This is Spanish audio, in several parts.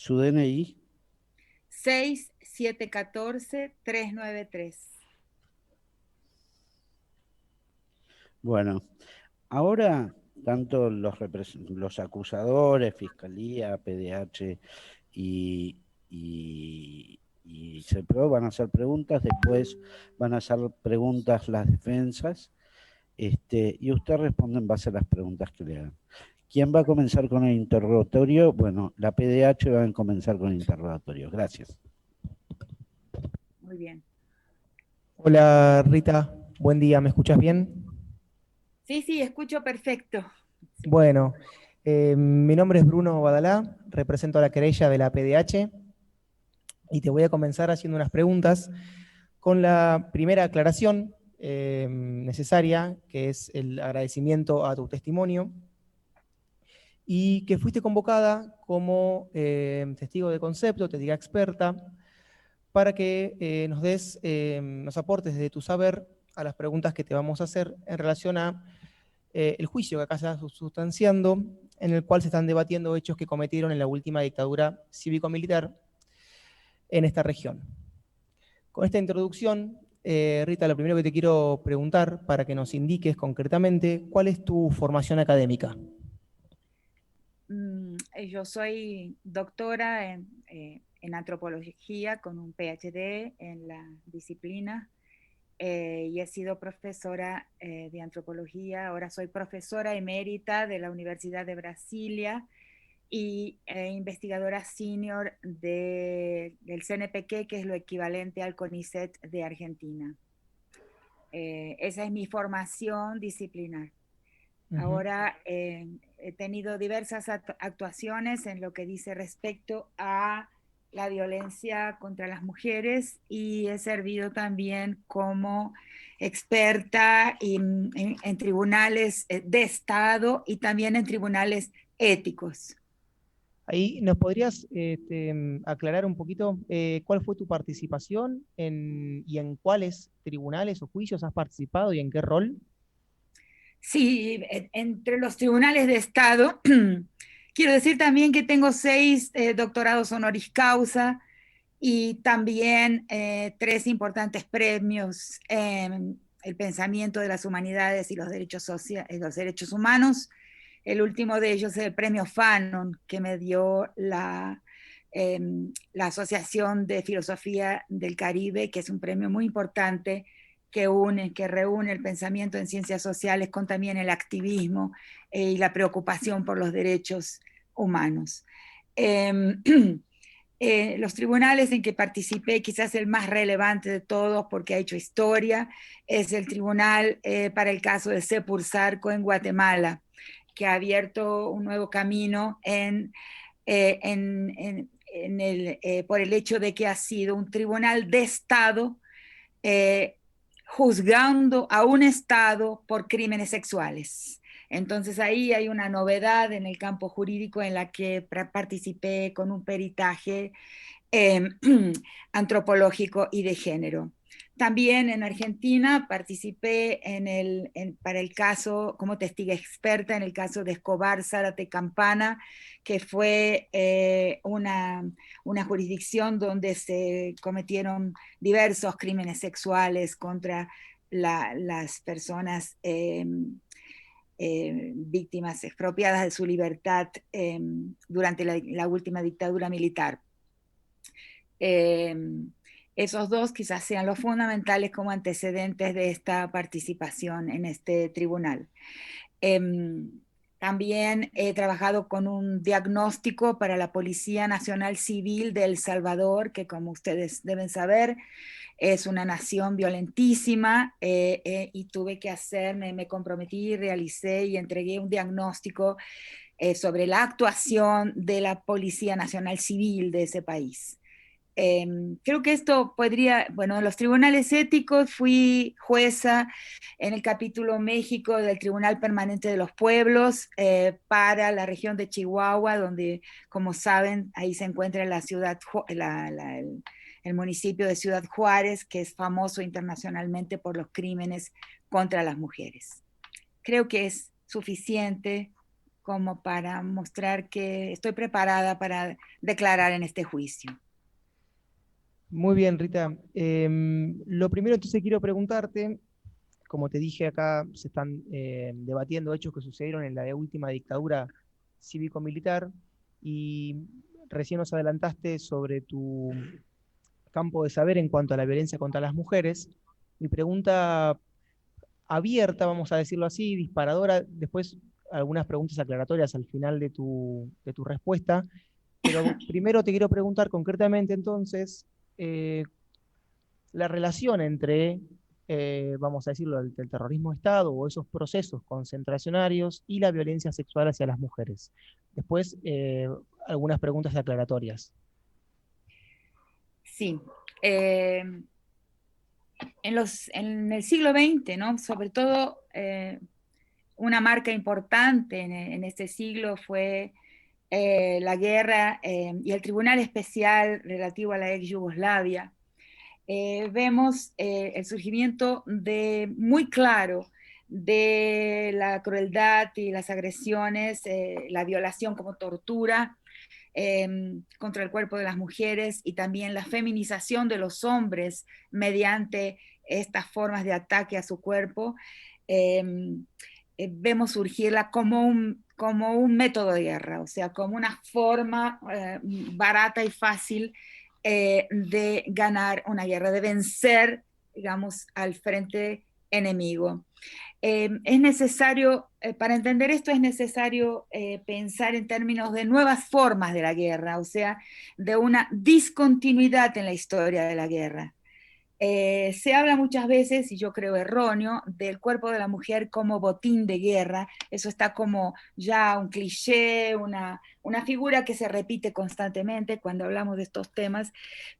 Su DNI. 6714393. Bueno, ahora tanto los acusadores, Fiscalía, PDH y CEPRO van a hacer preguntas, después van a hacer preguntas las defensas, y usted responde en base a las preguntas que le hagan. ¿Quién va a comenzar con el interrogatorio? Bueno, la PDH va a comenzar con el interrogatorio. Gracias. Muy bien. Hola Rita, buen día, ¿me escuchas bien? Sí, sí, escucho perfecto. Sí. Bueno, mi nombre es Bruno Badalá, represento a la querella de la PDH y te voy a comenzar haciendo unas preguntas con la primera aclaración necesaria, que es el agradecimiento a tu testimonio y que fuiste convocada como testigo de concepto, testiga experta, para que nos aportes desde tu saber a las preguntas que te vamos a hacer en relación a el juicio que acá se está sustanciando, en el cual se están debatiendo hechos que cometieron en la última dictadura cívico-militar en esta región. Con esta introducción, Rita, lo primero que te quiero preguntar, para que nos indiques concretamente, ¿cuál es tu formación académica? Yo soy doctora en antropología con un PhD en la disciplina y he sido profesora de antropología. Ahora soy profesora emérita de la Universidad de Brasilia y investigadora senior del CNPq, que es lo equivalente al CONICET de Argentina. Esa es mi formación disciplinar. Ujú. Ahora he tenido diversas actuaciones en lo que dice respecto a la violencia contra las mujeres y he servido también como experta en tribunales de Estado y también en tribunales éticos. Ahí nos podrías aclarar un poquito cuál fue tu participación y en cuáles tribunales o juicios has participado y en qué rol. Sí, entre los tribunales de Estado, quiero decir también que tengo 6 doctorados honoris causa y también 3 importantes premios en el pensamiento de las humanidades y los derechos, los derechos humanos. El último de ellos es el premio Fanon, que me dio la Asociación de Filosofía del Caribe, que es un premio muy importante que reúne el pensamiento en ciencias sociales con también el activismo y la preocupación por los derechos humanos. Eh, los tribunales en que participé, quizás el más relevante de todos porque ha hecho historia, es el tribunal para el caso de Sepur Sarco en Guatemala, que ha abierto un nuevo camino por el hecho de que ha sido un tribunal de Estado eh, juzgando a un Estado por crímenes sexuales. Entonces ahí hay una novedad en el campo jurídico en la que participé con un peritaje eh, antropológico y de género. También en Argentina participé para el caso, como testiga experta en el caso de Escobar Zárate Campana, que fue una jurisdicción donde se cometieron diversos crímenes sexuales contra las personas víctimas expropiadas de su libertad durante la última dictadura militar. Eh, esos dos quizás sean los fundamentales como antecedentes de esta participación en este tribunal. Eh, También he trabajado con un diagnóstico para la Policía Nacional Civil de El Salvador, que como ustedes deben saber, es una nación violentísima y tuve que me comprometí, realicé y entregué un diagnóstico sobre la actuación de la Policía Nacional Civil de ese país. Creo que esto podría, bueno, en los tribunales éticos fui jueza en el capítulo México del Tribunal Permanente de los Pueblos para la región de Chihuahua, donde, como saben, ahí se encuentra la ciudad, el municipio de Ciudad Juárez, que es famoso internacionalmente por los crímenes contra las mujeres. Creo que es suficiente como para mostrar que estoy preparada para declarar en este juicio. Muy bien, Rita. Lo primero entonces quiero preguntarte, como te dije acá, se están debatiendo hechos que sucedieron en la última dictadura cívico-militar y recién nos adelantaste sobre tu campo de saber en cuanto a la violencia contra las mujeres. Mi pregunta abierta, vamos a decirlo así, disparadora, después algunas preguntas aclaratorias al final de tu respuesta, pero primero te quiero preguntar concretamente entonces la relación entre, vamos a decirlo, el terrorismo de Estado o esos procesos concentracionarios y la violencia sexual hacia las mujeres. Después, algunas preguntas aclaratorias. Sí. En el siglo XX, ¿no? Sobre todo, una marca importante en este siglo fue la guerra y el Tribunal Especial relativo a la ex Yugoslavia. Vemos el surgimiento muy claro de la crueldad y las agresiones, la violación como tortura contra el cuerpo de las mujeres y también la feminización de los hombres mediante estas formas de ataque a su cuerpo. Vemos surgirla como un método de guerra, o sea, como una forma barata y fácil de ganar una guerra, de vencer, digamos, al frente enemigo. Es necesario, para entender esto es necesario pensar en términos de nuevas formas de la guerra, o sea, de una discontinuidad en la historia de la guerra. Se habla muchas veces, y yo creo erróneo, del cuerpo de la mujer como botín de guerra. Eso está como ya un cliché, una figura que se repite constantemente cuando hablamos de estos temas,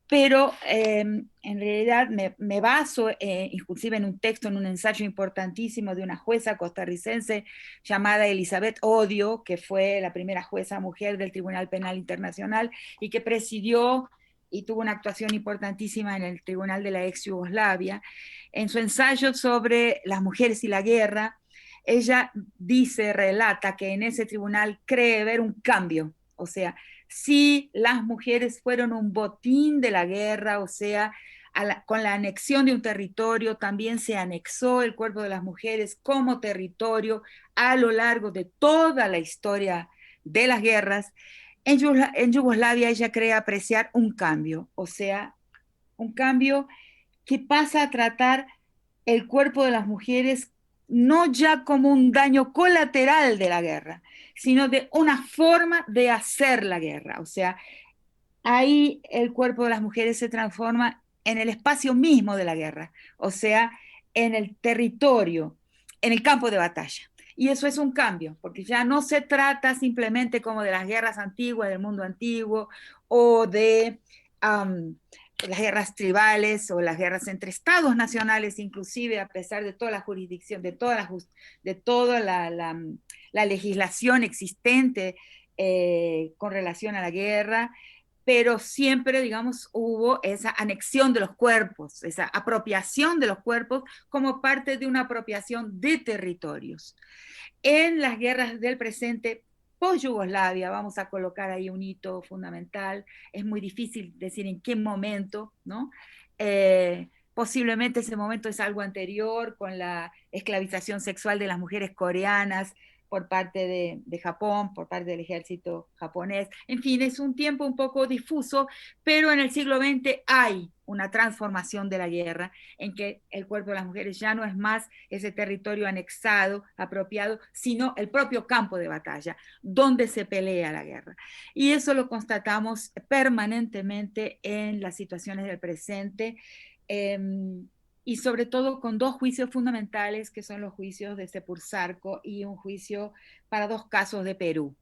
pero en realidad me baso inclusive en un texto, en un ensayo importantísimo de una jueza costarricense llamada Elizabeth Odio, que fue la primera jueza mujer del Tribunal Penal Internacional y que presidió y tuvo una actuación importantísima en el Tribunal de la ex Yugoslavia. En su ensayo sobre las mujeres y la guerra, ella relata que en ese tribunal cree ver un cambio, o sea, si las mujeres fueron un botín de la guerra, o sea, con la anexión de un territorio también se anexó el cuerpo de las mujeres como territorio a lo largo de toda la historia de las guerras. En Yugoslavia ella cree apreciar un cambio, o sea, un cambio que pasa a tratar el cuerpo de las mujeres no ya como un daño colateral de la guerra, sino de una forma de hacer la guerra. O sea, ahí el cuerpo de las mujeres se transforma en el espacio mismo de la guerra, o sea, en el territorio, en el campo de batalla. Y eso es un cambio, porque ya no se trata simplemente como de las guerras antiguas, del mundo antiguo, o de las guerras tribales o las guerras entre estados nacionales, inclusive a pesar de toda la jurisdicción, de toda la legislación existente con relación a la guerra, pero siempre, digamos, hubo esa anexión de los cuerpos, esa apropiación de los cuerpos como parte de una apropiación de territorios. En las guerras del presente, post-Yugoslavia, vamos a colocar ahí un hito fundamental, es muy difícil decir en qué momento, ¿no? Posiblemente ese momento es algo anterior, con la esclavización sexual de las mujeres coreanas por parte de Japón, por parte del ejército japonés. En fin, es un tiempo un poco difuso, pero en el siglo XX hay una transformación de la guerra en que el cuerpo de las mujeres ya no es más ese territorio anexado, apropiado, sino el propio campo de batalla, donde se pelea la guerra. Y eso lo constatamos permanentemente en las situaciones del presente. Y sobre todo con dos juicios fundamentales, que son los juicios de Sepursarco y un juicio para dos casos de Perú.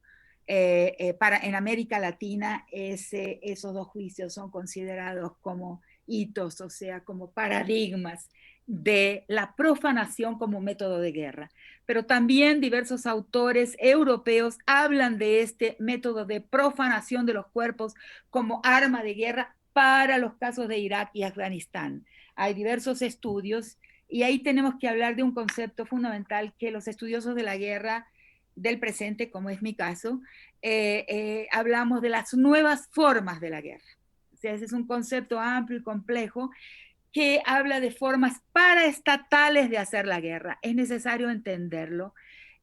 En América Latina esos dos juicios son considerados como hitos, o sea, como paradigmas de la profanación como método de guerra. Pero también diversos autores europeos hablan de este método de profanación de los cuerpos como arma de guerra para los casos de Irak y Afganistán. Hay diversos estudios y ahí tenemos que hablar de un concepto fundamental que los estudiosos de la guerra del presente, como es mi caso, hablamos de las nuevas formas de la guerra. O sea, ese es un concepto amplio y complejo que habla de formas paraestatales de hacer la guerra. Es necesario entenderlo,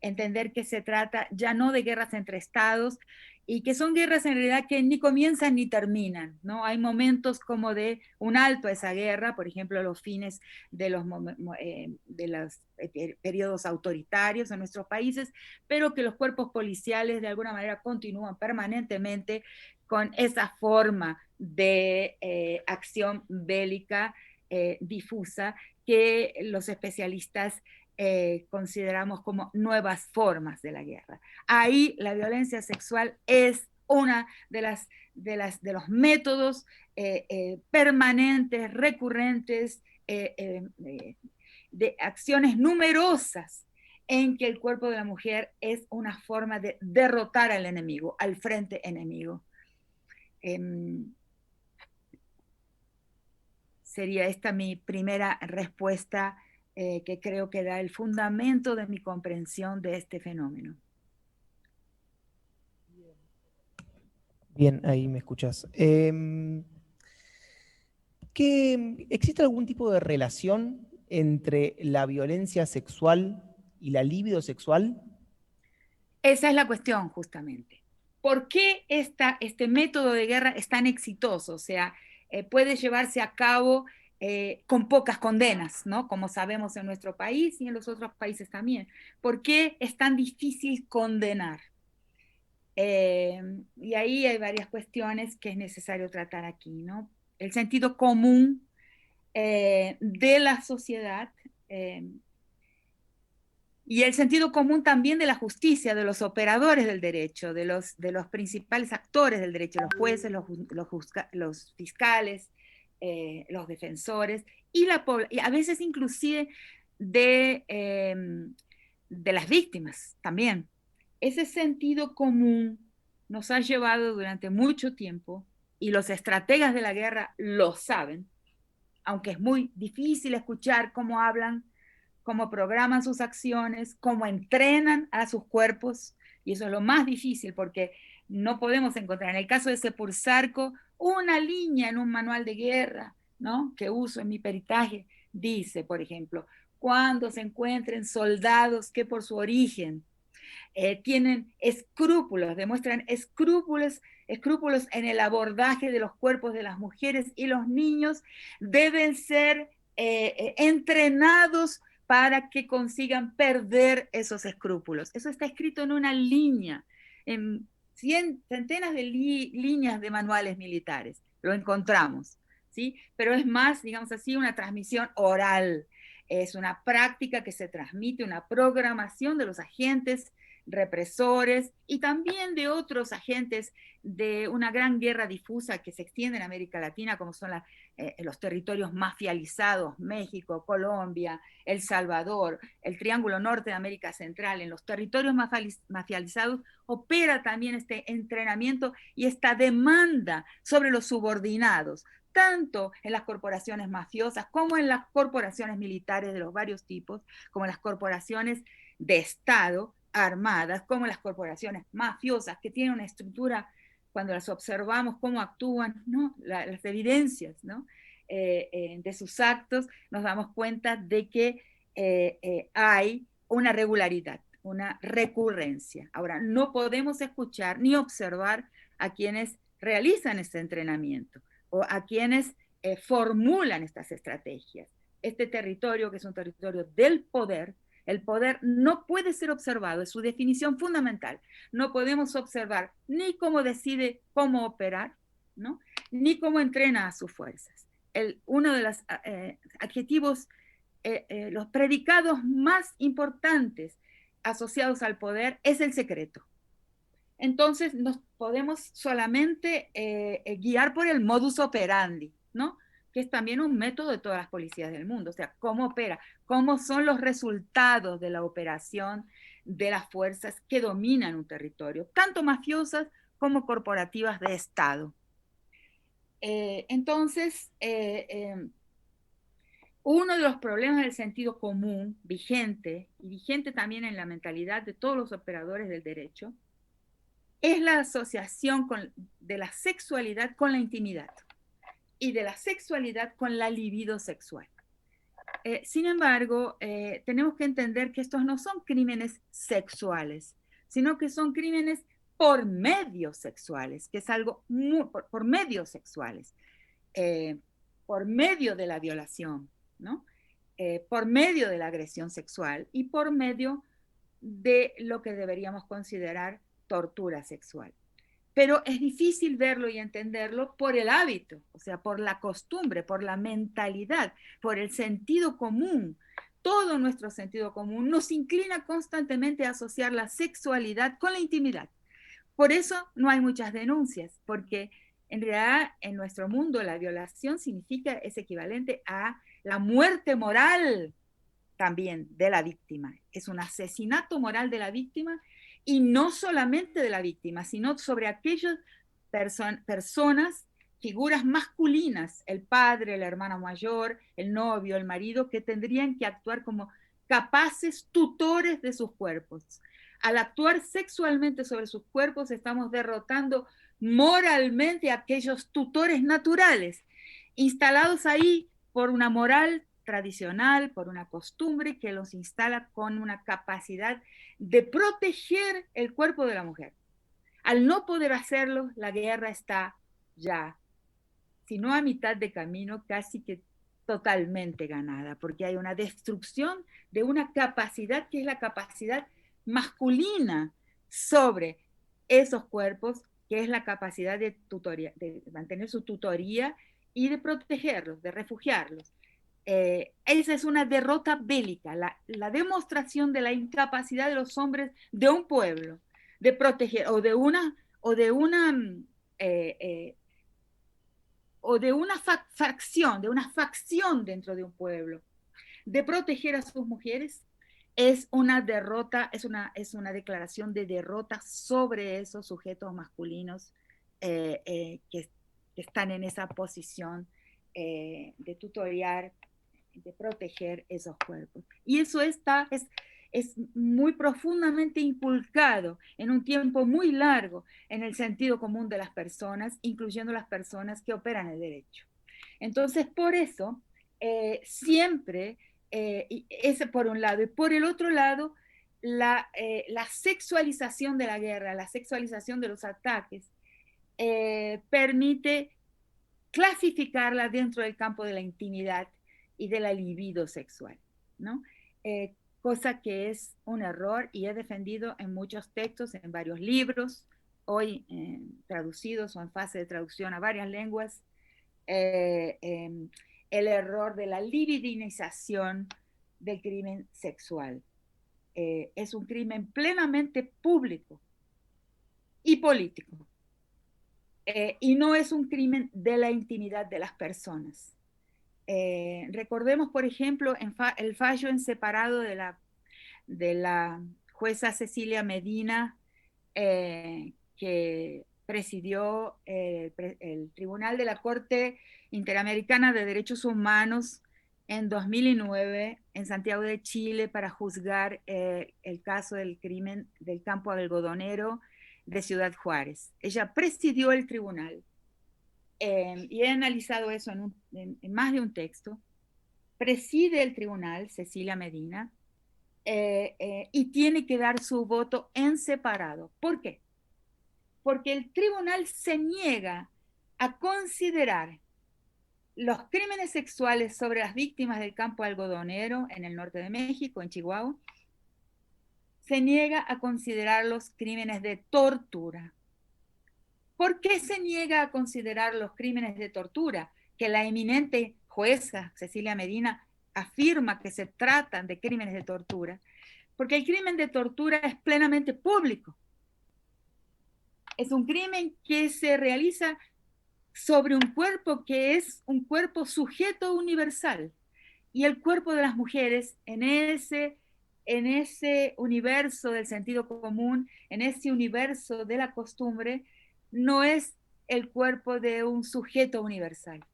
entender que se trata ya no de guerras entre estados, y que son guerras en realidad que ni comienzan ni terminan, ¿no? Hay momentos como de un alto a esa guerra, por ejemplo, los fines de los periodos autoritarios en nuestros países, pero que los cuerpos policiales de alguna manera continúan permanentemente con esa forma de acción bélica difusa que los especialistas consideramos como nuevas formas de la guerra. Ahí la violencia sexual es una de los métodos permanentes, recurrentes, de acciones numerosas en que el cuerpo de la mujer es una forma de derrotar al enemigo, al frente enemigo. Sería esta mi primera respuesta, que creo que da el fundamento de mi comprensión de este fenómeno. Bien, ahí me escuchas. ¿Existe algún tipo de relación entre la violencia sexual y la libido sexual? Esa es la cuestión, justamente. ¿Por qué este método de guerra es tan exitoso? O sea, puede llevarse a cabo con pocas condenas, ¿no? Como sabemos en nuestro país y en los otros países también. ¿Por qué es tan difícil condenar? Y ahí hay varias cuestiones que es necesario tratar aquí, ¿no? El sentido común de la sociedad, y el sentido común también de la justicia, de los operadores del derecho, de los principales actores del derecho, los jueces, los fiscales, los defensores, y a veces inclusive de las víctimas también. Ese sentido común nos ha llevado durante mucho tiempo, y los estrategas de la guerra lo saben, aunque es muy difícil escuchar cómo hablan, cómo programan sus acciones, cómo entrenan a sus cuerpos, y eso es lo más difícil porque no podemos encontrar, en el caso de Sepursarco, una línea en un manual de guerra, ¿no?, que uso en mi peritaje. Dice, por ejemplo, cuando se encuentren soldados que por su origen tienen escrúpulos, demuestran escrúpulos en el abordaje de los cuerpos de las mujeres y los niños, deben ser entrenados para que consigan perder esos escrúpulos. Eso está escrito en una línea, en centenas de líneas de manuales militares. Lo encontramos, ¿sí? Pero es más, digamos así, una transmisión oral. Es una práctica que se transmite, una programación de los agentes represores y también de otros agentes de una gran guerra difusa que se extiende en América Latina, como son los territorios mafializados, México, Colombia, El Salvador, el Triángulo Norte de América Central. En los territorios mafializados opera también este entrenamiento y esta demanda sobre los subordinados, tanto en las corporaciones mafiosas como en las corporaciones militares de los varios tipos, como en las corporaciones de Estado armadas, como las corporaciones mafiosas, que tienen una estructura, cuando las observamos cómo actúan, ¿no?, las evidencias, ¿no?, de sus actos, nos damos cuenta de que hay una regularidad, una recurrencia. Ahora, no podemos escuchar ni observar a quienes realizan este entrenamiento o a quienes formulan estas estrategias. Este territorio, que es un territorio del poder, el poder no puede ser observado, es su definición fundamental. No podemos observar ni cómo decide cómo operar, ¿no?, ni cómo entrena a sus fuerzas. Uno de los adjetivos, los predicados más importantes asociados al poder es el secreto. Entonces nos podemos solamente guiar por el modus operandi, ¿no?, que es también un método de todas las policías del mundo. O sea, cómo opera, cómo son los resultados de la operación de las fuerzas que dominan un territorio, tanto mafiosas como corporativas de Estado. Entonces, uno de los problemas del sentido común vigente, y vigente también en la mentalidad de todos los operadores del derecho, es la asociación de la sexualidad con la intimidad y de la sexualidad con la libido sexual. Sin embargo, tenemos que entender que estos no son crímenes sexuales, sino que son crímenes por medios sexuales, que es algo por medios sexuales, por medio de la violación, ¿no? Por medio de la agresión sexual y por medio de lo que deberíamos considerar tortura sexual. Pero es difícil verlo y entenderlo por el hábito, o sea, por la costumbre, por la mentalidad, por el sentido común. Todo nuestro sentido común nos inclina constantemente a asociar la sexualidad con la intimidad. Por eso no hay muchas denuncias, porque en realidad en nuestro mundo la violación es equivalente a la muerte moral también de la víctima. Es un asesinato moral de la víctima, y no solamente de la víctima, sino sobre aquellas personas, figuras masculinas, el padre, el hermano mayor, el novio, el marido, que tendrían que actuar como capaces tutores de sus cuerpos. Al actuar sexualmente sobre sus cuerpos, estamos derrotando moralmente a aquellos tutores naturales, instalados ahí por una moral tradicional, por una costumbre que los instala con una capacidad de proteger el cuerpo de la mujer. Al no poder hacerlo, la guerra está ya, si no a mitad de camino, casi que totalmente ganada, porque hay una destrucción de una capacidad que es la capacidad masculina sobre esos cuerpos, que es la capacidad de mantener su tutoría y de protegerlos, de refugiarlos. Esa es una derrota bélica, la demostración de la incapacidad de los hombres de un pueblo de proteger, o de una facción dentro de un pueblo, de proteger a sus mujeres. Es una derrota, es una declaración de derrota sobre esos sujetos masculinos que están en esa posición de tutoriar, de proteger esos cuerpos. Y eso es muy profundamente inculcado en un tiempo muy largo en el sentido común de las personas, incluyendo las personas que operan el derecho. Entonces, por eso, siempre, ese por un lado, y por el otro lado, la sexualización de la guerra, la sexualización de los ataques, permite clasificarla dentro del campo de la intimidad y de la libido sexual, ¿no? Cosa que es un error, y he defendido en muchos textos, en varios libros, hoy traducidos o en fase de traducción a varias lenguas, el error de la libidinización del crimen sexual. Es un crimen plenamente público y político, y no es un crimen de la intimidad de las personas. Recordemos, por ejemplo, el fallo en separado de la jueza Cecilia Medina, que presidió el Tribunal de la Corte Interamericana de Derechos Humanos en 2009 en Santiago de Chile para juzgar el caso del crimen del campo algodonero de Ciudad Juárez. Ella presidió el tribunal, y he analizado eso en más de un texto. Preside el tribunal Cecilia Medina, y tiene que dar su voto en separado. ¿Por qué? Porque el tribunal se niega a considerar los crímenes sexuales sobre las víctimas del campo algodonero en el norte de México, en Chihuahua. Se niega a considerarlos crímenes de tortura. ¿Por qué se niega a considerar los crímenes de tortura? Que la eminente jueza Cecilia Medina afirma que se tratan de crímenes de tortura. Porque el crimen de tortura es plenamente público. Es un crimen que se realiza sobre un cuerpo que es un cuerpo sujeto universal. Y el cuerpo de las mujeres en ese universo del sentido común, en ese universo de la costumbre, no es el cuerpo de un sujeto universal.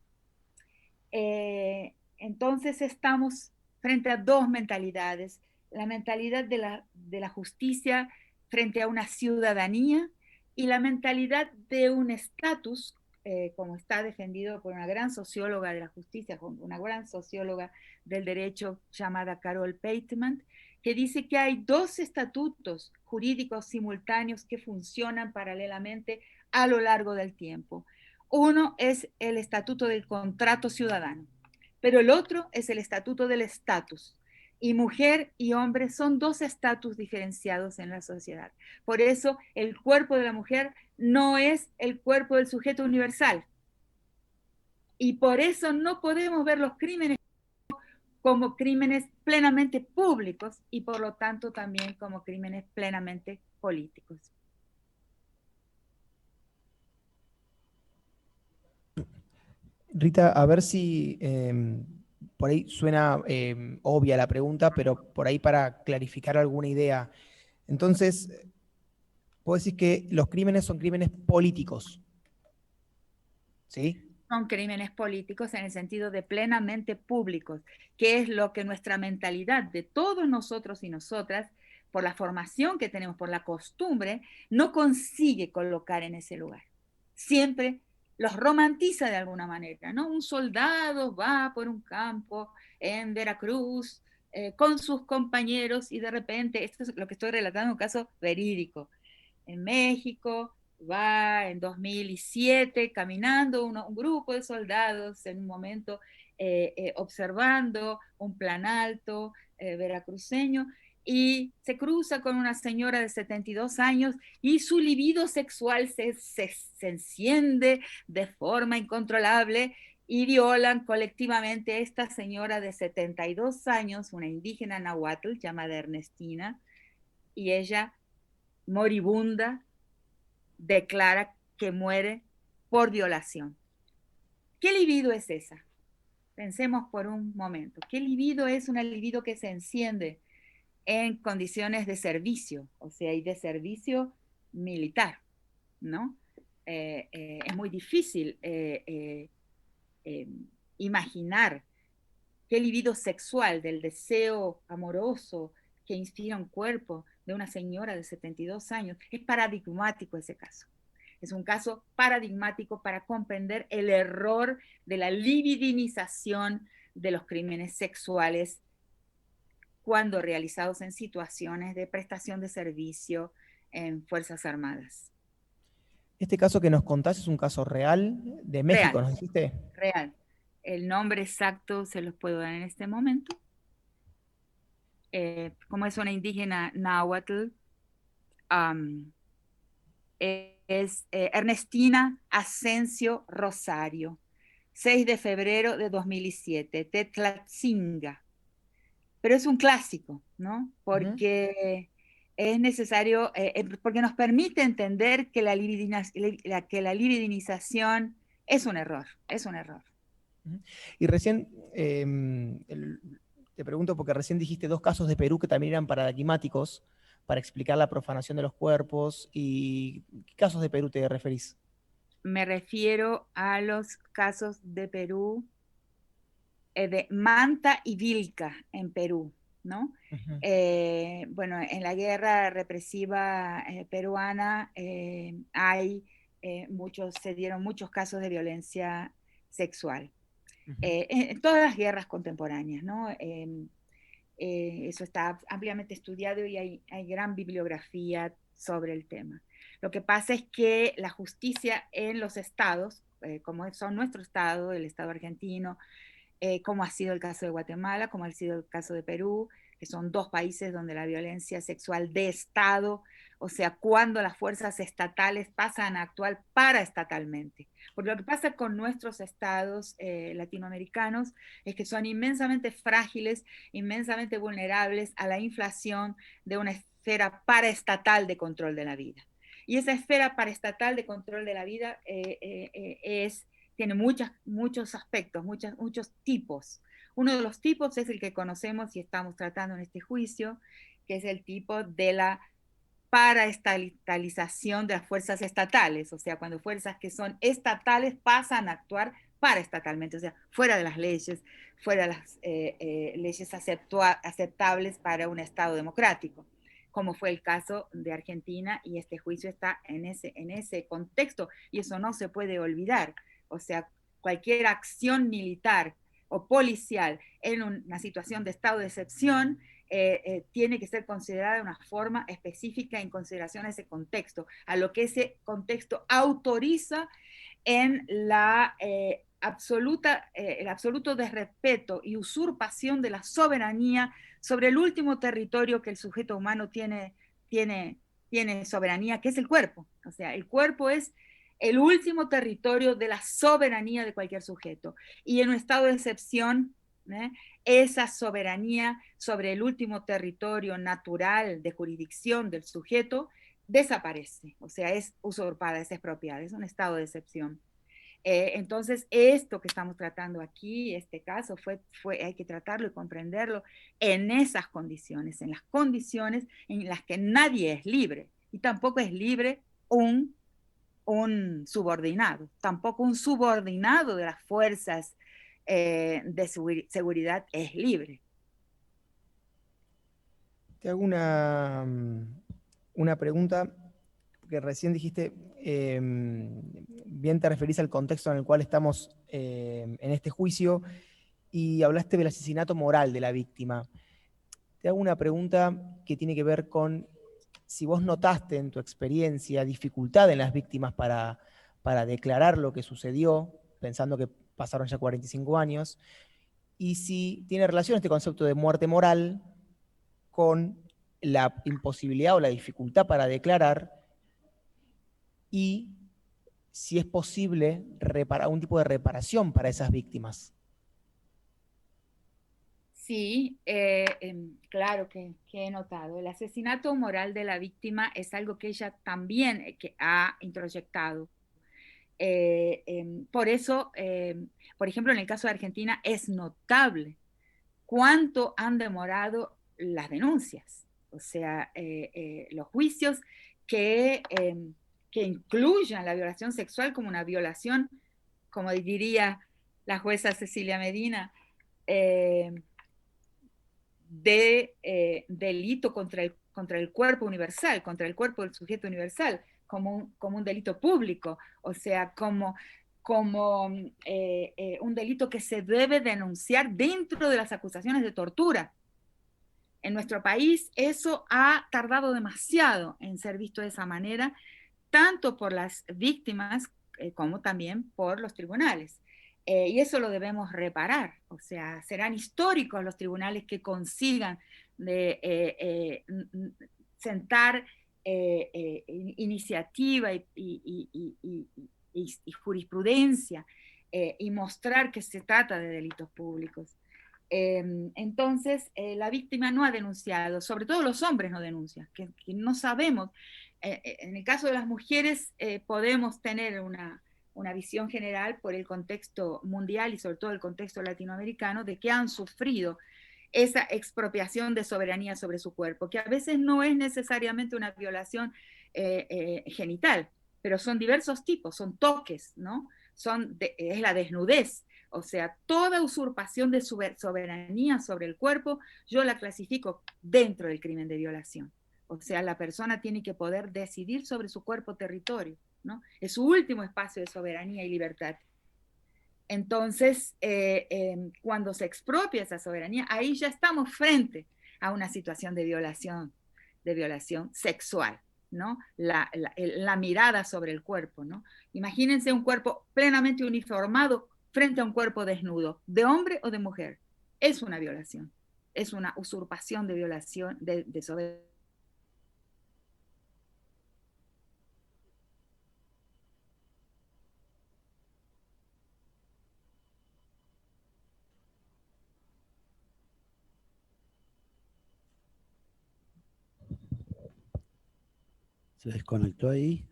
Entonces estamos frente a dos mentalidades, la mentalidad de la justicia frente a una ciudadanía y la mentalidad de un estatus, como está defendido por una gran socióloga de la justicia, una gran socióloga del derecho llamada Carol Pateman, que dice que hay dos estatutos jurídicos simultáneos que funcionan paralelamente a lo largo del tiempo. Uno es el estatuto del contrato ciudadano, pero el otro es el estatuto del estatus. Y mujer y hombre son dos estatus diferenciados en la sociedad. Por eso el cuerpo de la mujer no es el cuerpo del sujeto universal. Y por eso no podemos ver los crímenes como crímenes plenamente públicos y por lo tanto también como crímenes plenamente políticos. Rita, a ver si por ahí suena obvia la pregunta, pero por ahí para clarificar alguna idea. Entonces, puedo decir que los crímenes son crímenes políticos, ¿sí? Son crímenes políticos en el sentido de plenamente públicos, que es lo que nuestra mentalidad de todos nosotros y nosotras, por la formación que tenemos, por la costumbre, no consigue colocar en ese lugar. Siempre los romantiza de alguna manera, ¿no? Un soldado va por un campo en Veracruz con sus compañeros y de repente, esto es lo que estoy relatando, un caso verídico, en México, va en 2007 caminando un grupo de soldados en un momento observando un plan alto veracruceño y se cruza con una señora de 72 años y su libido sexual se enciende de forma incontrolable y violan colectivamente a esta señora de 72 años, una indígena nahuatl llamada Ernestina, y ella moribunda declara que muere por violación. ¿Qué libido es esa? Pensemos por un momento. ¿Qué libido es? Una libido que se enciende en condiciones de servicio, o sea, y de servicio militar, ¿no? Es muy difícil imaginar qué libido sexual del deseo amoroso que inspira un cuerpo de una señora de 72 años. Es paradigmático ese caso. Es un caso paradigmático para comprender el error de la libidinización de los crímenes sexuales cuando realizados en situaciones de prestación de servicio en Fuerzas Armadas. Este caso que nos contás es un caso real de México, Real, ¿nos dijiste? real. El nombre exacto se los puedo dar en este momento. Como es una indígena náhuatl, es Ernestina Asensio Rosario, 6 de febrero de 2007, Tetlatzinga. Pero es un clásico, ¿no? Porque es necesario, porque nos permite entender que la libidinización es un error, es un error. Y recién, te pregunto porque recién dijiste dos casos de Perú que también eran paradigmáticos para explicar la profanación de los cuerpos. ¿Y qué casos de Perú te referís? Me refiero a los casos de Perú, de Manta y Vilca en Perú, ¿no? Bueno, en la guerra represiva peruana se dieron muchos casos de violencia sexual. En todas las guerras contemporáneas, ¿no? Eso está ampliamente estudiado y hay gran bibliografía sobre el tema. Lo que pasa es que la justicia en los estados, como son nuestro estado, el estado argentino, como ha sido el caso de Guatemala, como ha sido el caso de Perú, que son dos países donde la violencia sexual de Estado, o sea, cuando las fuerzas estatales pasan a actuar paraestatalmente. Porque lo que pasa con nuestros estados latinoamericanos es que son inmensamente frágiles, inmensamente vulnerables a la inflación de una esfera paraestatal de control de la vida. Y esa esfera paraestatal de control de la vida tiene muchos aspectos, muchos tipos. Uno de los tipos es el que conocemos y estamos tratando en este juicio, que es el tipo de la paraestatalización de las fuerzas estatales, o sea, cuando fuerzas que son estatales pasan a actuar paraestatalmente, o sea, fuera de las leyes, fuera de las leyes aceptables para un Estado democrático, como fue el caso de Argentina, y este juicio está en ese contexto, y eso no se puede olvidar. O sea, cualquier acción militar o policial en una situación de estado de excepción tiene que ser considerada de una forma específica en consideración a ese contexto, a lo que ese contexto autoriza en la el absoluto desrespeto y usurpación de la soberanía sobre el último territorio que el sujeto humano tiene soberanía, que es el cuerpo. O sea, el cuerpo es el último territorio de la soberanía de cualquier sujeto. Y en un estado de excepción, esa soberanía sobre el último territorio natural de jurisdicción del sujeto desaparece, o sea, es usurpada, es expropiada, es un estado de excepción. Entonces, esto que estamos tratando aquí, este caso, hay que tratarlo y comprenderlo en esas condiciones, en las condiciones en las que nadie es libre, y tampoco es libre un subordinado, tampoco un subordinado de las fuerzas de seguridad es libre. Te hago una pregunta, que recién dijiste, bien te referís al contexto en el cual estamos en este juicio, y hablaste del asesinato moral de la víctima. Te hago una pregunta que tiene que ver con si vos notaste en tu experiencia dificultad en las víctimas para declarar lo que sucedió, pensando que pasaron ya 45 años, y si tiene relación este concepto de muerte moral con la imposibilidad o la dificultad para declarar, y si es posible un tipo de reparación para esas víctimas. Sí, claro que he notado. El asesinato moral de la víctima es algo que ella también que ha introyectado. Por eso, por ejemplo, en el caso de Argentina es notable cuánto han demorado las denuncias, o sea, los juicios que incluyan la violación sexual como una violación, como diría la jueza Cecilia Medina, de delito contra el cuerpo universal, contra el cuerpo del sujeto universal, como un delito público, o sea, como un delito que se debe denunciar dentro de las acusaciones de tortura. En nuestro país eso ha tardado demasiado en ser visto de esa manera, tanto por las víctimas como también por los tribunales. Y eso lo debemos reparar, o sea, serán históricos los tribunales que consigan sentar iniciativa y jurisprudencia y mostrar que se trata de delitos públicos. Entonces, la víctima no ha denunciado, sobre todo los hombres no denuncian, que no sabemos. En el caso de las mujeres podemos tener una visión general por el contexto mundial y sobre todo el contexto latinoamericano de que han sufrido esa expropiación de soberanía sobre su cuerpo, que a veces no es necesariamente una violación genital, pero son diversos tipos, son toques, ¿no? Es la desnudez. O sea, toda usurpación de soberanía sobre el cuerpo, yo la clasifico dentro del crimen de violación. O sea, la persona tiene que poder decidir sobre su cuerpo territorio, ¿no? Es su último espacio de soberanía y libertad. Entonces, cuando se expropia esa soberanía, ahí ya estamos frente a una situación de violación sexual, ¿no? La mirada sobre el cuerpo, ¿no? Imagínense un cuerpo plenamente uniformado frente a un cuerpo desnudo, de hombre o de mujer. Es una violación, es una usurpación de violación de soberanía. ¿Se desconectó ahí?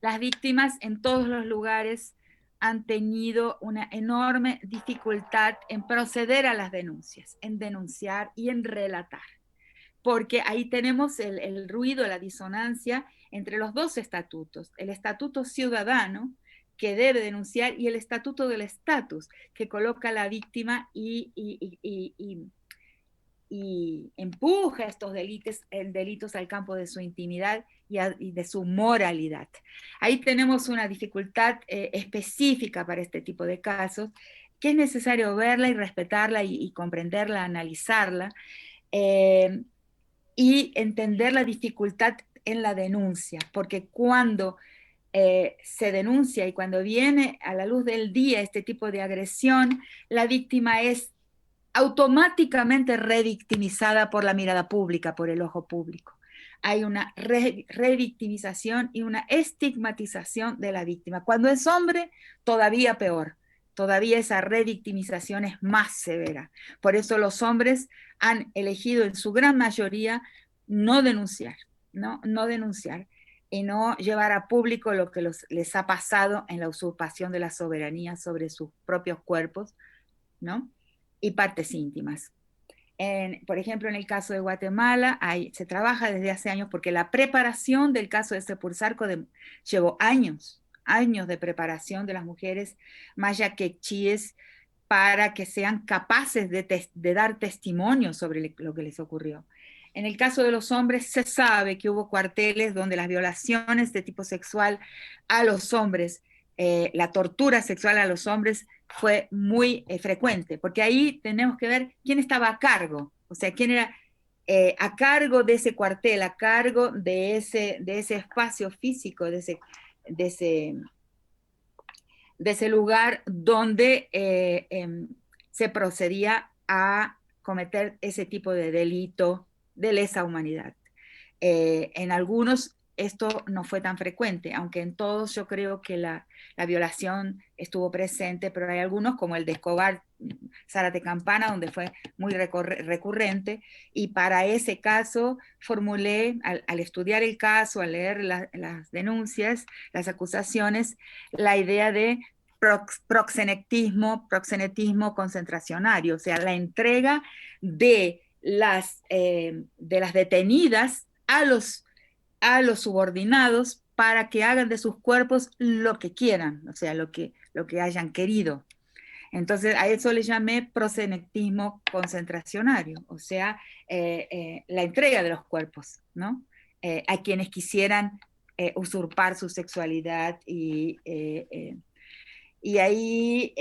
Las víctimas en todos los lugares han tenido una enorme dificultad en proceder a las denuncias, en denunciar y en relatar, porque ahí tenemos el ruido, la disonancia entre los dos estatutos. El estatuto ciudadano, que debe denunciar, y el estatuto del estatus, que coloca a la víctima y empuja estos delitos al campo de su intimidad y de su moralidad. Ahí tenemos una dificultad específica para este tipo de casos, que es necesario verla y respetarla y comprenderla, analizarla, y entender la dificultad en la denuncia, porque cuando se denuncia y cuando viene a la luz del día este tipo de agresión, la víctima es automáticamente revictimizada por la mirada pública, por el ojo público. Hay una revictimización y una estigmatización de la víctima. Cuando es hombre, todavía peor. Todavía esa revictimización es más severa. Por eso los hombres han elegido en su gran mayoría no denunciar, no denunciar y no llevar a público lo que les ha pasado en la usurpación de la soberanía sobre sus propios cuerpos, ¿no? Y partes íntimas. Por ejemplo, en el caso de Guatemala, se trabaja desde hace años, porque la preparación del caso de Sepulsarco llevó años de preparación de las mujeres maya quechíes para que sean capaces de dar testimonio sobre lo que les ocurrió. En el caso de los hombres, se sabe que hubo cuarteles donde las violaciones de tipo sexual a los hombres, la tortura sexual a los hombres fue muy frecuente, porque ahí tenemos que ver quién estaba a cargo, o sea, quién era a cargo de ese cuartel, a cargo de ese espacio físico, de ese lugar donde se procedía a cometer ese tipo de delito de lesa humanidad. En algunos esto no fue tan frecuente, aunque en todos yo creo que la violación estuvo presente, pero hay algunos, como el de Escobar, Zárate Campana, donde fue muy recurrente, y para ese caso formulé, al estudiar el caso, al leer las denuncias, las acusaciones, la idea de proxenetismo concentracionario, o sea, la entrega de las detenidas a los subordinados para que hagan de sus cuerpos lo que quieran, o sea, lo que hayan querido. Entonces, a eso le llamé proxenetismo concentracionario, o sea, la entrega de los cuerpos, ¿no? A quienes quisieran usurpar su sexualidad y ahí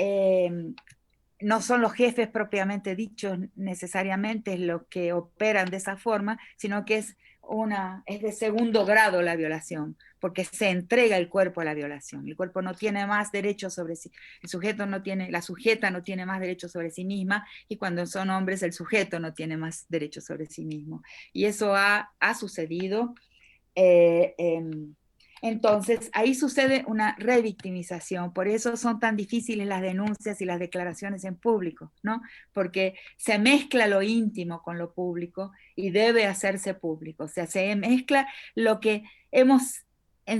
no son los jefes propiamente dichos necesariamente los que operan de esa forma, sino que es de segundo grado la violación, porque se entrega el cuerpo a la violación. El cuerpo no tiene más derecho sobre sí, la sujeta no tiene más derecho sobre sí misma, y cuando son hombres el sujeto no tiene más derecho sobre sí mismo. Y eso ha sucedido. Entonces, ahí sucede una revictimización, por eso son tan difíciles las denuncias y las declaraciones en público, ¿no? Porque se mezcla lo íntimo con lo público y debe hacerse público, o sea, se mezcla lo que hemos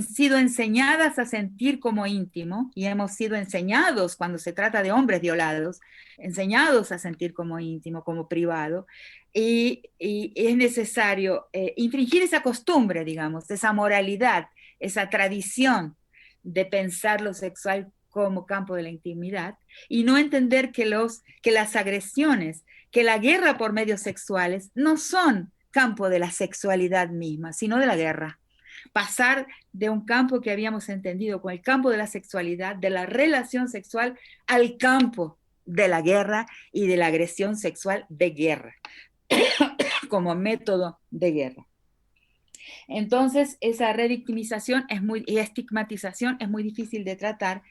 sido enseñadas a sentir como íntimo, y hemos sido enseñados cuando se trata de hombres violados, enseñados a sentir como íntimo, como privado, y es necesario infringir esa costumbre, digamos, esa moralidad, esa tradición de pensar lo sexual como campo de la intimidad, y no entender que las agresiones, que la guerra por medios sexuales no son campo de la sexualidad misma, sino de la guerra. Pasar de un campo que habíamos entendido como el campo de la sexualidad, de la relación sexual, al campo de la guerra y de la agresión sexual de guerra, como método de guerra. Entonces, esa revictimización y estigmatización es muy difícil de tratar,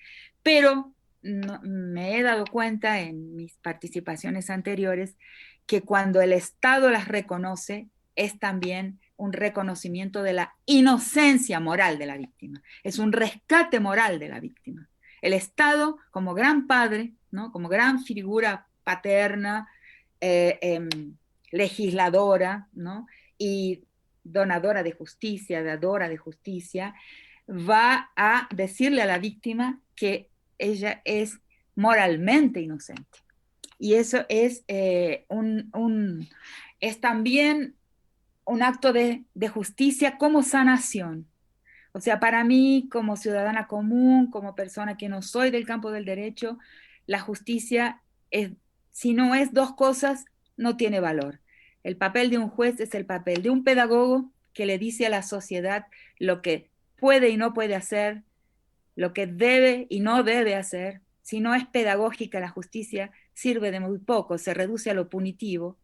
pero me he dado cuenta en mis participaciones anteriores que cuando el Estado las reconoce, es también un reconocimiento de la inocencia moral de la víctima, es un rescate moral de la víctima. El Estado, como gran padre, ¿no? Como gran figura paterna, legisladora, ¿no? Y donadora de justicia, dadora de justicia, va a decirle a la víctima que ella es moralmente inocente. Y eso es, es también un acto de justicia como sanación, O sea, para mí, como ciudadana común, como persona que no soy del campo del derecho, la justicia es, si no es dos cosas, no tiene valor. El papel de un juez es el papel de un pedagogo que le dice a la sociedad lo que puede y no puede hacer, lo que debe y no debe hacer. Si no es pedagógica la justicia, sirve de muy poco, se reduce a lo punitivo.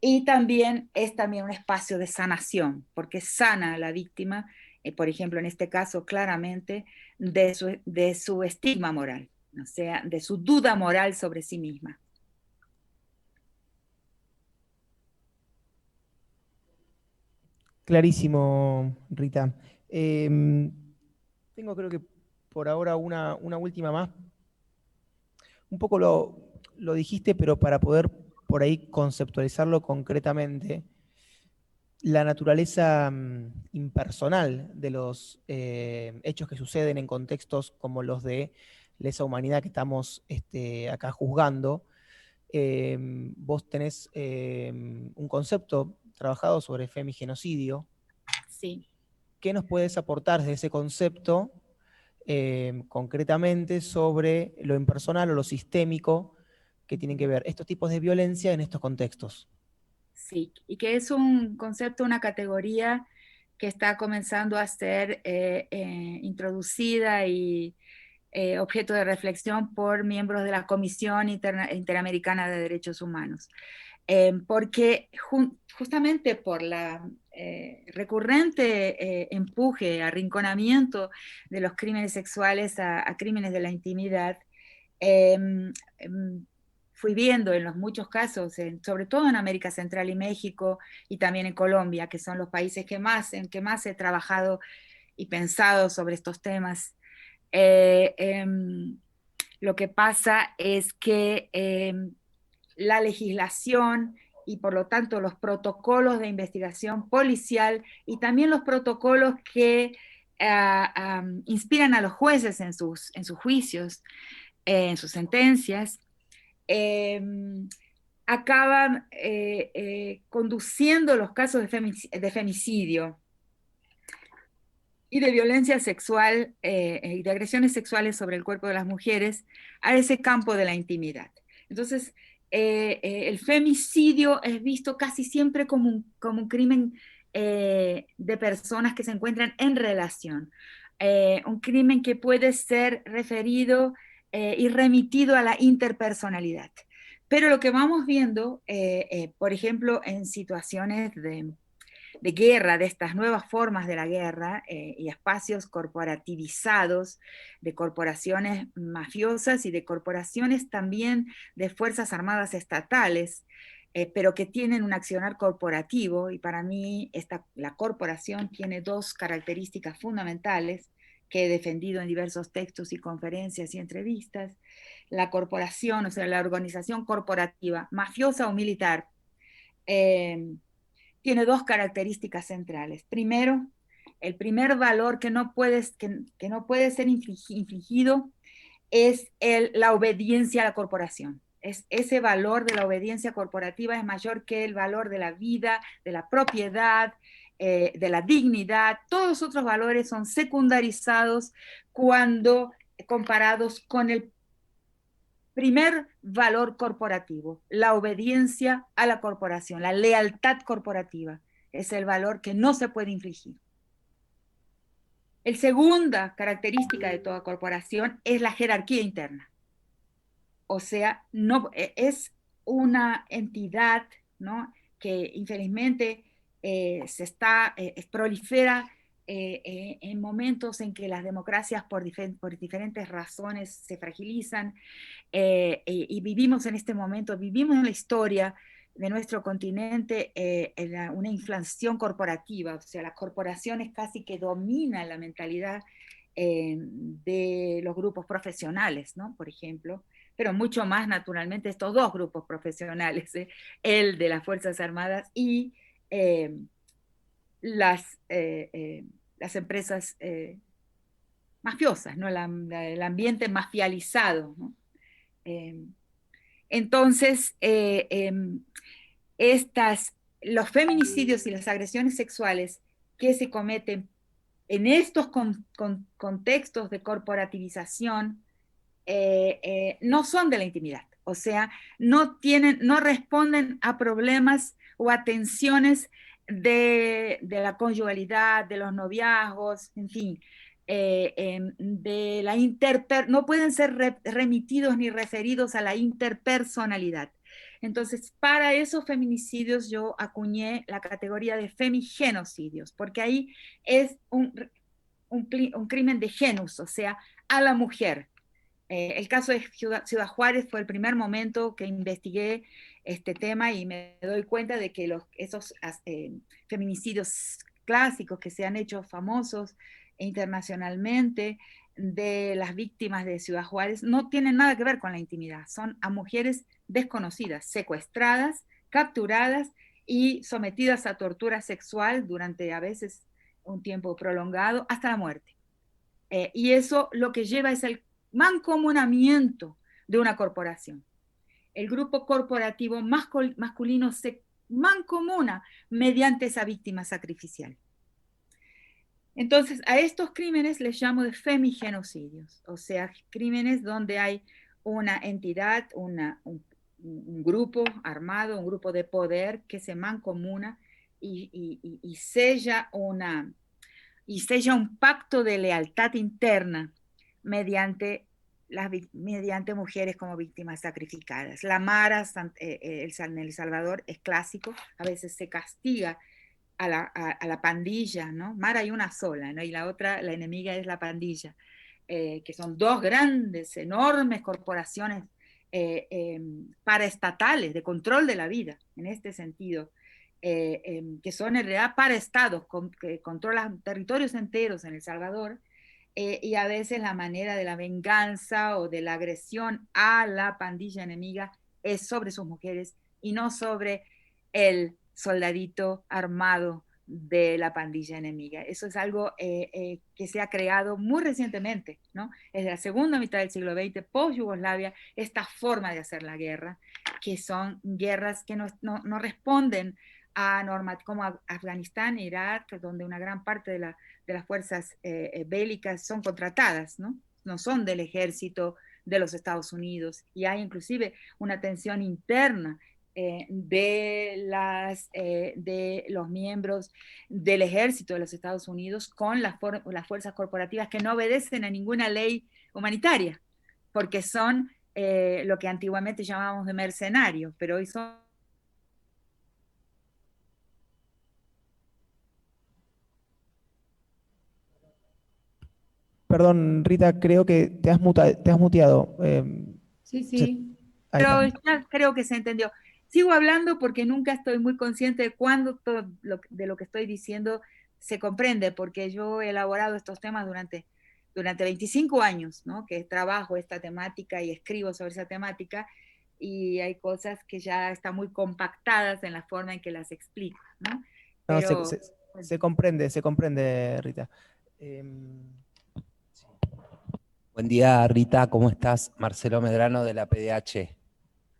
Y también es también un espacio de sanación, porque sana a la víctima, por ejemplo, en este caso claramente, de su estigma moral, o sea, de su duda moral sobre sí misma. Clarísimo, Rita. Tengo creo que por ahora una última más. Un poco lo dijiste, pero para poder por ahí conceptualizarlo concretamente, la naturaleza impersonal de los hechos que suceden en contextos como los de lesa humanidad que estamos acá juzgando. Vos tenés un concepto trabajado sobre femigenocidio. Sí. ¿Qué nos puedes aportar de ese concepto concretamente sobre lo impersonal o lo sistémico que tienen que ver estos tipos de violencia en estos contextos? Sí, y que es un concepto, una categoría que está comenzando a ser introducida y objeto de reflexión por miembros de la Comisión Interamericana de Derechos Humanos. Porque justamente por la recurrente empuje, arrinconamiento de los crímenes sexuales a crímenes de la intimidad, eh, fui viendo en los muchos casos, sobre todo en América Central y México, y también en Colombia, que son los países en que más he trabajado y pensado sobre estos temas. Eh, eh, lo que pasa es que la legislación y por lo tanto los protocolos de investigación policial y también los protocolos que inspiran a los jueces en sus juicios, en sus sentencias, eh, acaban conduciendo los casos de femicidio y de violencia sexual y de agresiones sexuales sobre el cuerpo de las mujeres a ese campo de la intimidad. Entonces, el femicidio es visto casi siempre como un crimen de personas que se encuentran en relación, un crimen que puede ser referido y remitido a la interpersonalidad. Pero lo que vamos viendo, por ejemplo, en situaciones de guerra, de estas nuevas formas de la guerra y espacios corporativizados de corporaciones mafiosas y de corporaciones también de fuerzas armadas estatales, pero que tienen un accionar corporativo, y para mí la corporación tiene dos características fundamentales que he defendido en diversos textos y conferencias y entrevistas. La corporación, o sea, la organización corporativa, mafiosa o militar, tiene dos características centrales. Primero, el primer valor que no puede ser infligido es la obediencia a la corporación. Ese valor de la obediencia corporativa es mayor que el valor de la vida, de la propiedad, de la dignidad. Todos los otros valores son secundarizados cuando comparados con el primer valor corporativo, la obediencia a la corporación, la lealtad corporativa. Es el valor que no se puede infligir. La segunda característica de toda corporación es la jerarquía interna. O sea, no, es una entidad, ¿no?, que infelizmente prolifera en momentos en que las democracias por diferentes razones se fragilizan, y vivimos en este momento, vivimos en la historia de nuestro continente una inflación corporativa, o sea, las corporaciones casi que dominan la mentalidad de los grupos profesionales, ¿no?, por ejemplo, pero mucho más naturalmente estos dos grupos profesionales, el de las Fuerzas Armadas y las empresas mafiosas, ¿no?, el ambiente mafializado, ¿no? Entonces, los feminicidios y las agresiones sexuales que se cometen en estos contextos de corporativización no son de la intimidad, o sea, no responden a problemas o a tensiones de la conyugalidad, de los noviazgos, en fin, no pueden ser remitidos ni referidos a la interpersonalidad. Entonces, para esos feminicidios yo acuñé la categoría de femigenocidios, porque ahí es un crimen de genus, o sea, a la mujer. El caso de Ciudad Juárez fue el primer momento que investigué este tema y me doy cuenta de que esos feminicidios clásicos que se han hecho famosos internacionalmente de las víctimas de Ciudad Juárez no tienen nada que ver con la intimidad, son a mujeres desconocidas, secuestradas, capturadas y sometidas a tortura sexual durante a veces un tiempo prolongado hasta la muerte. Y eso lo que lleva es el mancomunamiento de una corporación. El grupo corporativo masculino se mancomuna mediante esa víctima sacrificial. Entonces, a estos crímenes les llamo de femigenocidios, o sea, crímenes donde hay una entidad, un grupo armado, un grupo de poder que se mancomuna y sella un pacto de lealtad interna mediante mujeres como víctimas sacrificadas. La Mara en El Salvador es clásico, a veces se castiga a la pandilla, ¿no? Mara hay una sola, ¿no? Y la otra, la enemiga es la pandilla, que son dos grandes, enormes corporaciones paraestatales de control de la vida, en este sentido. Que son en realidad paraestados, que controlan territorios enteros en El Salvador, y a veces la manera de la venganza o de la agresión a la pandilla enemiga es sobre sus mujeres y no sobre el soldadito armado de la pandilla enemiga. Eso es algo que se ha creado muy recientemente, ¿no? Desde la segunda mitad del siglo XX, post-Yugoslavia, esta forma de hacer la guerra, que son guerras que no responden a normas como Afganistán, Irak, donde una gran parte de las fuerzas bélicas son contratadas, ¿no? No son del ejército de los Estados Unidos, y hay inclusive una tensión interna de los miembros del ejército de los Estados Unidos con las fuerzas corporativas que no obedecen a ninguna ley humanitaria, porque son lo que antiguamente llamábamos de mercenarios, pero hoy son... Perdón, Rita, creo que te has muteado. Sí. Pero ya creo que se entendió. Sigo hablando porque nunca estoy muy consciente de cuándo todo de lo que estoy diciendo se comprende, porque yo he elaborado estos temas durante 25 años, ¿no? Que trabajo esta temática y escribo sobre esa temática, y hay cosas que ya están muy compactadas en la forma en que las explico, ¿no? Pero, no, se comprende, Rita. Buen día, Rita, ¿cómo estás? Marcelo Medrano de la PDH.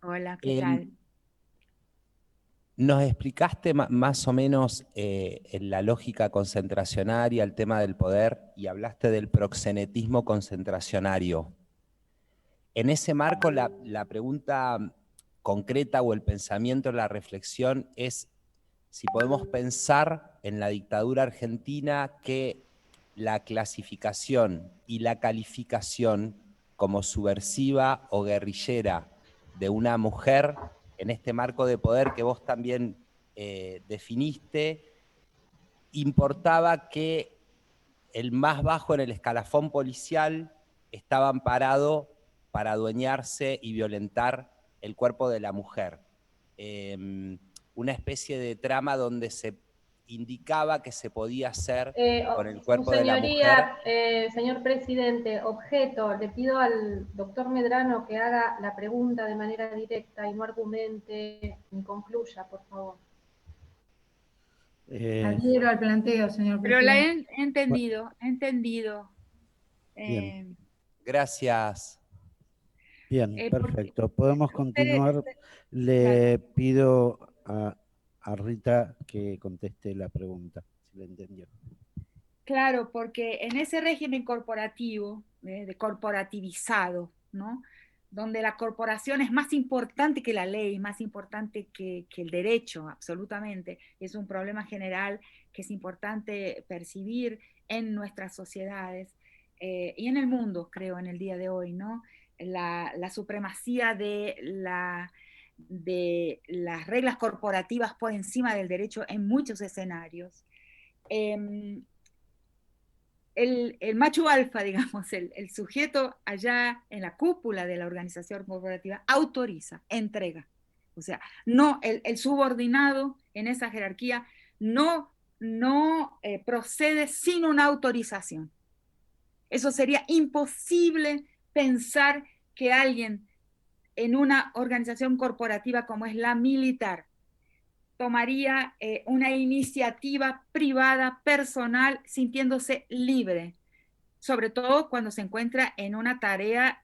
Hola, ¿qué tal? Nos explicaste más o menos la lógica concentracionaria, el tema del poder, y hablaste del proxenetismo concentracionario. En ese marco, la pregunta concreta o el pensamiento, la reflexión es si podemos pensar en la dictadura argentina que la clasificación y la calificación como subversiva o guerrillera de una mujer en este marco de poder que vos también definiste, importaba que el más bajo en el escalafón policial estaba amparado para adueñarse y violentar el cuerpo de la mujer. Una especie de trama donde se indicaba que se podía hacer con el cuerpo de la mujer. Señor presidente, objeto, le pido al doctor Medrano que haga la pregunta de manera directa y no argumente ni concluya, por favor. Adhiero al planteo, señor presidente. Pero la he entendido. Bien. Gracias. Bien, perfecto. Podemos continuar. Le pido a Rita que conteste la pregunta, si la entendió. Claro, porque en ese régimen corporativo, de corporativizado, ¿no? Donde la corporación es más importante que la ley, más importante que el derecho, absolutamente. Es un problema general que es importante percibir en nuestras sociedades y en el mundo, creo, en el día de hoy, ¿no? La supremacía de las reglas corporativas por encima del derecho en muchos escenarios. El macho alfa, digamos, el sujeto allá en la cúpula de la organización corporativa, autoriza, entrega. O sea, no, el subordinado en esa jerarquía no procede sin una autorización. Eso sería imposible pensar que alguien en una organización corporativa como es la militar tomaría una iniciativa privada, personal, sintiéndose libre, sobre todo cuando se encuentra en una tarea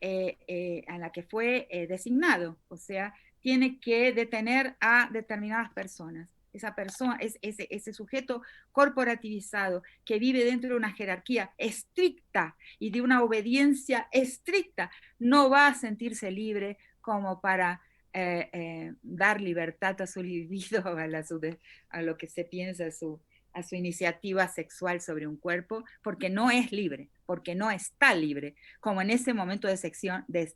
a la que fue designado, o sea, tiene que detener a determinadas personas. Esa persona, ese sujeto corporativizado que vive dentro de una jerarquía estricta y de una obediencia estricta, no va a sentirse libre como para dar libertad a su libido, a lo que se piensa, a su iniciativa sexual sobre un cuerpo, porque no es libre, porque no está libre, como en ese momento de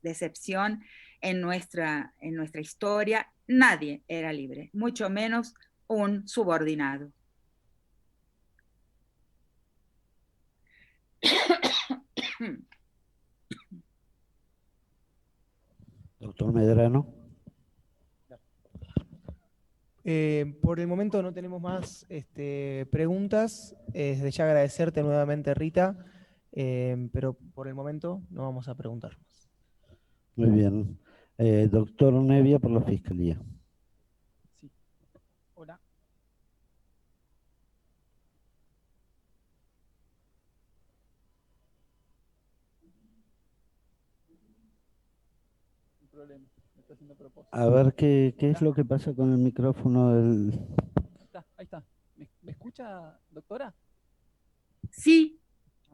decepción en nuestra historia, nadie era libre, mucho menos un subordinado. Doctor Medrano. Por el momento no tenemos más preguntas. Desde ya agradecerte nuevamente, Rita, pero por el momento no vamos a preguntar más. Muy bien. Doctor Nevia, por la Fiscalía. Sí. Hola. Un problema. Me está haciendo propósito. A ver qué es lo que pasa con el micrófono del... Ahí está. ¿Me escucha, doctora? Sí,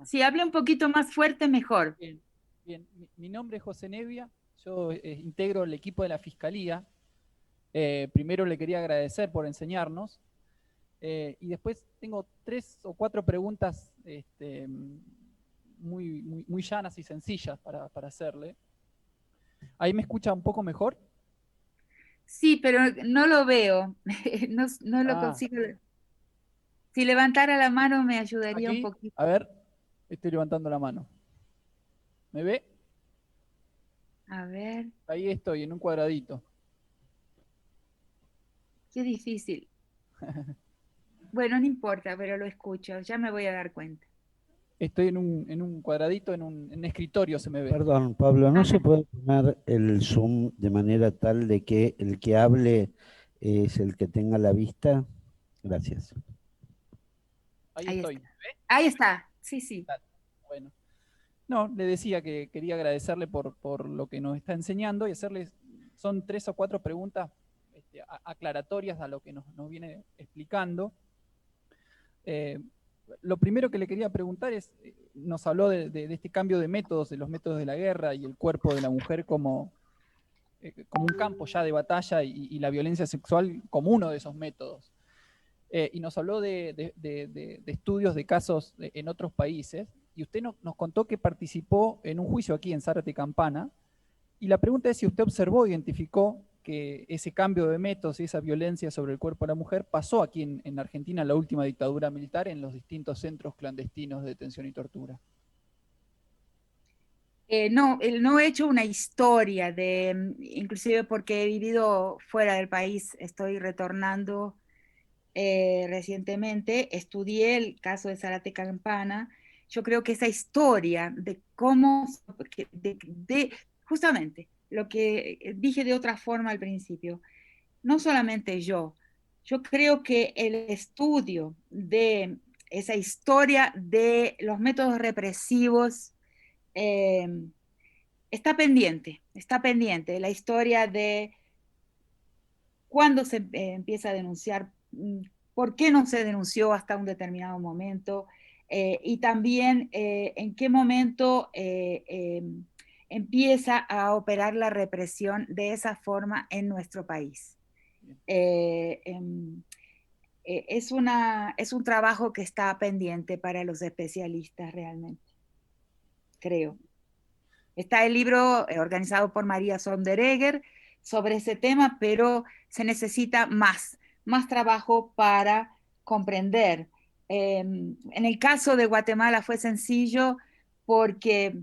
si habla un poquito más fuerte, mejor. Bien, bien. Mi nombre es José Nevia, yo integro el equipo de la Fiscalía. Primero le quería agradecer por enseñarnos y después tengo 3 o 4 preguntas muy llanas y sencillas para hacerle. ¿Ahí me escucha un poco mejor? Sí, pero no lo veo, no lo consigo. Si levantara la mano me ayudaría un Aquí, poquito. a ver, estoy levantando la mano. ¿Me ve? A ver, Ahí estoy, en un cuadradito. qué difícil. Bueno, no importa, pero lo escucho, ya me voy a dar cuenta. Estoy en un cuadradito, en un escritorio se me ve. Perdón, Pablo, ¿no se Ajá. puede poner el Zoom de manera tal de que el que hable es el que tenga la vista? Gracias. Ahí Ahí estoy. está. ¿Me ve? Ahí está, sí, sí. Bueno. No, le decía que quería agradecerle por lo que nos está enseñando y hacerles, son 3 o 4 preguntas aclaratorias a lo que nos viene explicando. Lo primero que le quería preguntar es, nos habló de este cambio de métodos, de los métodos de la guerra y el cuerpo de la mujer como un campo ya de batalla y la violencia sexual como uno de esos métodos. Y nos habló de estudios de casos en otros países, y usted nos contó que participó en un juicio aquí en Zárate Campana, y la pregunta es si usted observó, identificó que ese cambio de métodos y esa violencia sobre el cuerpo de la mujer pasó aquí en Argentina en la última dictadura militar en los distintos centros clandestinos de detención y tortura. No he hecho una historia inclusive porque he vivido fuera del país, estoy retornando recientemente, estudié el caso de Zárate Campana. Yo creo que esa historia de cómo, justamente lo que dije de otra forma al principio, no solamente yo creo que el estudio de esa historia de los métodos represivos eh, está pendiente. La historia de cuándo se empieza a denunciar, por qué no se denunció hasta un determinado momento, y también en qué momento empieza a operar la represión de esa forma en nuestro país. Es un trabajo que está pendiente para los especialistas realmente, creo. Está el libro organizado por María Sonderegger sobre ese tema, pero se necesita más trabajo para comprender. En el caso de Guatemala fue sencillo porque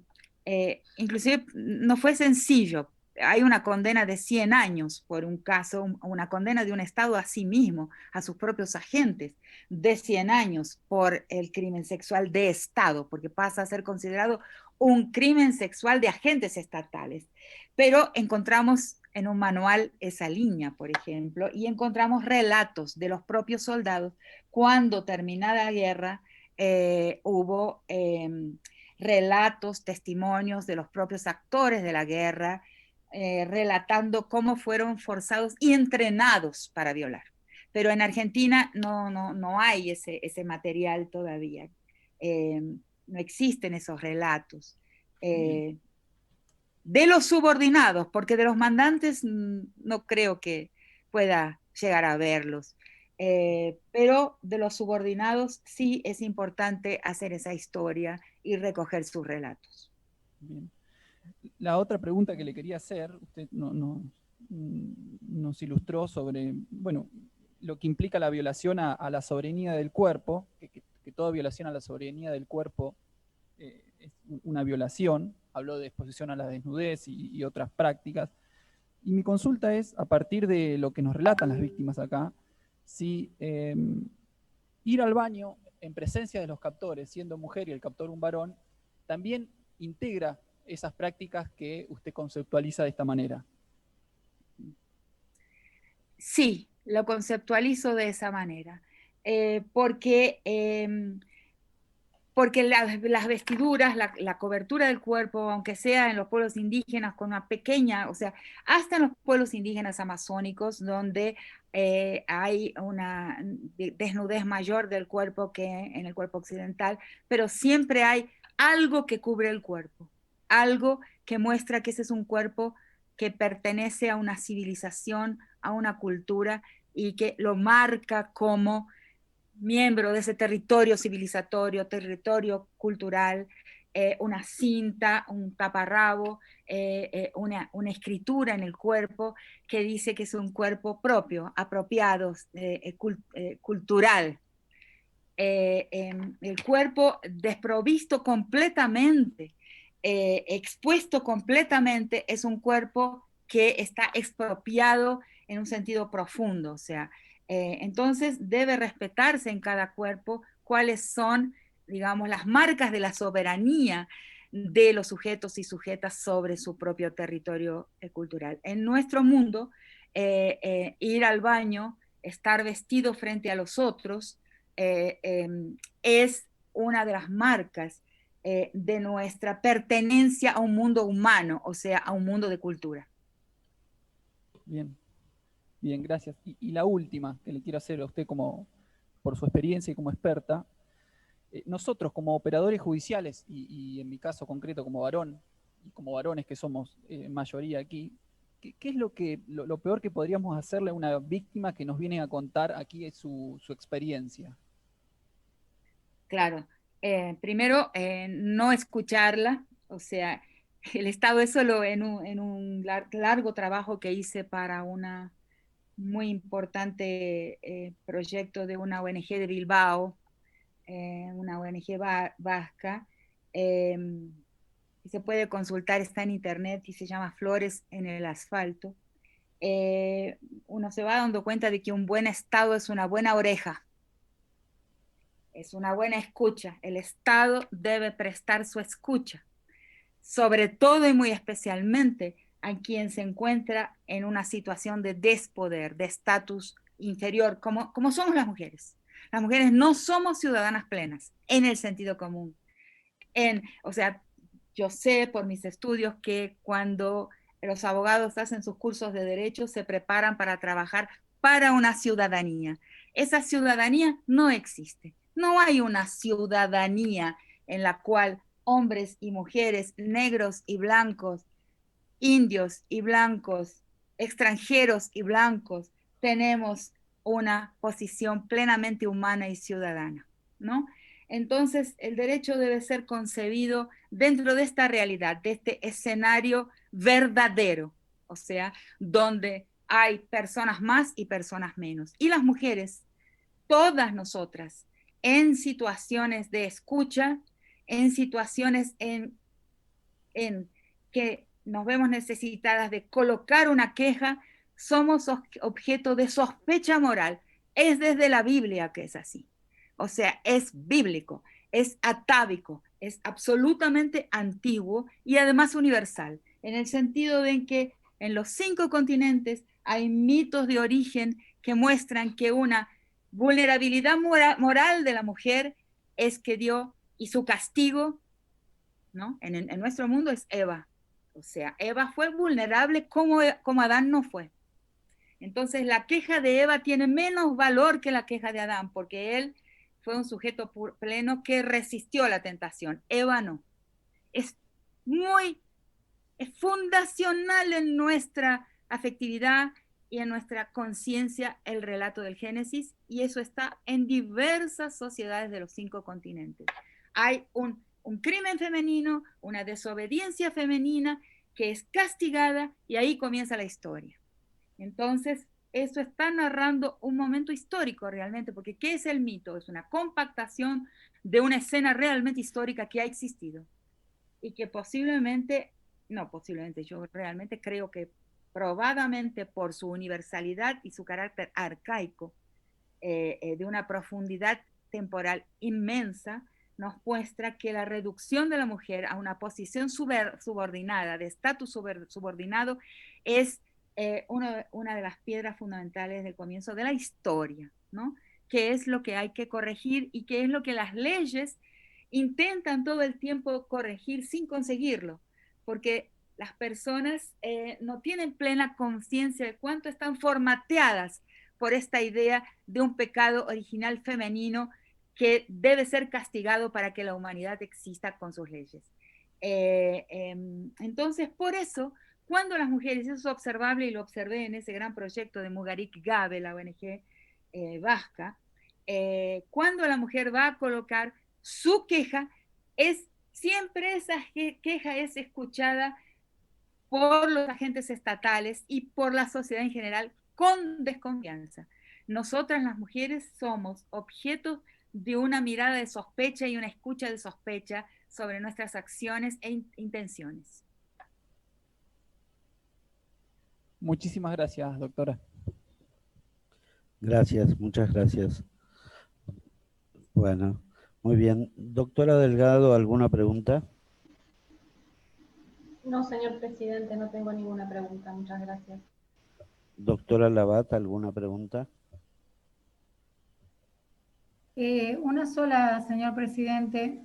inclusive no fue sencillo. Hay una condena de 100 años por un caso, una condena de un Estado a sí mismo, a sus propios agentes, de 100 años por el crimen sexual de Estado, porque pasa a ser considerado un crimen sexual de agentes estatales. Pero encontramos en un manual esa línea, por ejemplo, y encontramos relatos de los propios soldados cuando terminada la guerra hubo relatos, testimonios de los propios actores de la guerra, relatando cómo fueron forzados y entrenados para violar. Pero en Argentina no hay ese material todavía. No existen esos relatos. De los subordinados, porque de los mandantes no creo que pueda llegar a verlos. Pero de los subordinados sí es importante hacer esa historia y recoger sus relatos. Bien. La otra pregunta que le quería hacer, usted nos ilustró sobre, bueno, lo que implica la violación a la soberanía del cuerpo, que toda violación a la soberanía del cuerpo es una violación. Habló de exposición a la desnudez y otras prácticas. Y mi consulta es, a partir de lo que nos relatan las víctimas acá, si ir al baño en presencia de los captores, siendo mujer y el captor un varón, también integra esas prácticas que usted conceptualiza de esta manera. Sí, lo conceptualizo de esa manera, porque las vestiduras, la cobertura del cuerpo, aunque sea en los pueblos indígenas con una pequeña, o sea, hasta en los pueblos indígenas amazónicos, donde hay una desnudez mayor del cuerpo que en el cuerpo occidental, pero siempre hay algo que cubre el cuerpo, algo que muestra que ese es un cuerpo que pertenece a una civilización, a una cultura, y que lo marca como miembro de ese territorio civilizatorio, territorio cultural, una cinta, un taparrabo, una escritura en el cuerpo que dice que es un cuerpo propio, apropiado, cultural. El cuerpo desprovisto completamente, expuesto completamente, es un cuerpo que está expropiado en un sentido profundo, o sea, entonces debe respetarse en cada cuerpo cuáles son, digamos, las marcas de la soberanía de los sujetos y sujetas sobre su propio territorio cultural. En nuestro mundo, ir al baño, estar vestido frente a los otros, es una de las marcas de nuestra pertenencia a un mundo humano, o sea, a un mundo de cultura. Bien. Bien, gracias. Y la última que le quiero hacer a usted como por su experiencia y como experta, nosotros como operadores judiciales, y en mi caso concreto como varón, y como varones que somos mayoría aquí, ¿qué es lo peor que podríamos hacerle a una víctima que nos viene a contar aquí su experiencia? Claro, primero no escucharla, o sea, el Estado es solo en un largo trabajo que hice para una muy importante proyecto de una ONG de Bilbao, una ONG vasca, y se puede consultar, está en internet y se llama Flores en el Asfalto. Uno se va dando cuenta de que un buen Estado es una buena oreja, es una buena escucha. El Estado debe prestar su escucha, sobre todo y muy especialmente a quien se encuentra en una situación de despoder, de estatus inferior, como somos las mujeres. Las mujeres no somos ciudadanas plenas, en el sentido común. O sea, yo sé por mis estudios que cuando los abogados hacen sus cursos de derecho, se preparan para trabajar para una ciudadanía. Esa ciudadanía no existe. No hay una ciudadanía en la cual hombres y mujeres, negros y blancos, indios y blancos, extranjeros y blancos, tenemos una posición plenamente humana y ciudadana, ¿no? Entonces, el derecho debe ser concebido dentro de esta realidad, de este escenario verdadero, o sea, donde hay personas más y personas menos. Y las mujeres, todas nosotras, en situaciones de escucha, en situaciones en que nos vemos necesitadas de colocar una queja, somos objeto de sospecha moral. Es desde la Biblia que es así. O sea, es bíblico, es atávico, es absolutamente antiguo y además universal, en el sentido de que en los 5 continentes hay mitos de origen que muestran que una vulnerabilidad moral de la mujer es que dio, y su castigo, ¿no? En nuestro mundo es Eva. O sea, Eva fue vulnerable como Adán no fue. Entonces, la queja de Eva tiene menos valor que la queja de Adán, porque él fue un sujeto pleno que resistió la tentación. Eva no. Es es fundacional en nuestra afectividad y en nuestra conciencia el relato del Génesis, y eso está en diversas sociedades de los 5 continentes. Hay un crimen femenino, una desobediencia femenina que es castigada, y ahí comienza la historia. Entonces, eso está narrando un momento histórico realmente, porque ¿qué es el mito? Es una compactación de una escena realmente histórica que ha existido y que posiblemente, no posiblemente, yo realmente creo que probadamente por su universalidad y su carácter arcaico, de una profundidad temporal inmensa, nos muestra que la reducción de la mujer a una posición subordinada, de estatus subordinado, es una de las piedras fundamentales del comienzo de la historia, ¿no? Que es lo que hay que corregir y que es lo que las leyes intentan todo el tiempo corregir sin conseguirlo, porque las personas no tienen plena conciencia de cuánto están formateadas por esta idea de un pecado original femenino que debe ser castigado para que la humanidad exista con sus leyes. Entonces, por eso, cuando las mujeres, eso es observable y lo observé en ese gran proyecto de Mugarik Gabe, la ONG vasca, cuando la mujer va a colocar su queja, siempre esa queja es escuchada por los agentes estatales y por la sociedad en general con desconfianza. Nosotras las mujeres somos objetos de una mirada de sospecha y una escucha de sospecha sobre nuestras acciones e intenciones. Muchísimas gracias, doctora. Gracias, muchas gracias. Bueno, muy bien. Doctora Delgado, ¿alguna pregunta? No, señor presidente, no tengo ninguna pregunta. Muchas gracias. Doctora Labat, ¿alguna pregunta? Una sola, señor presidente.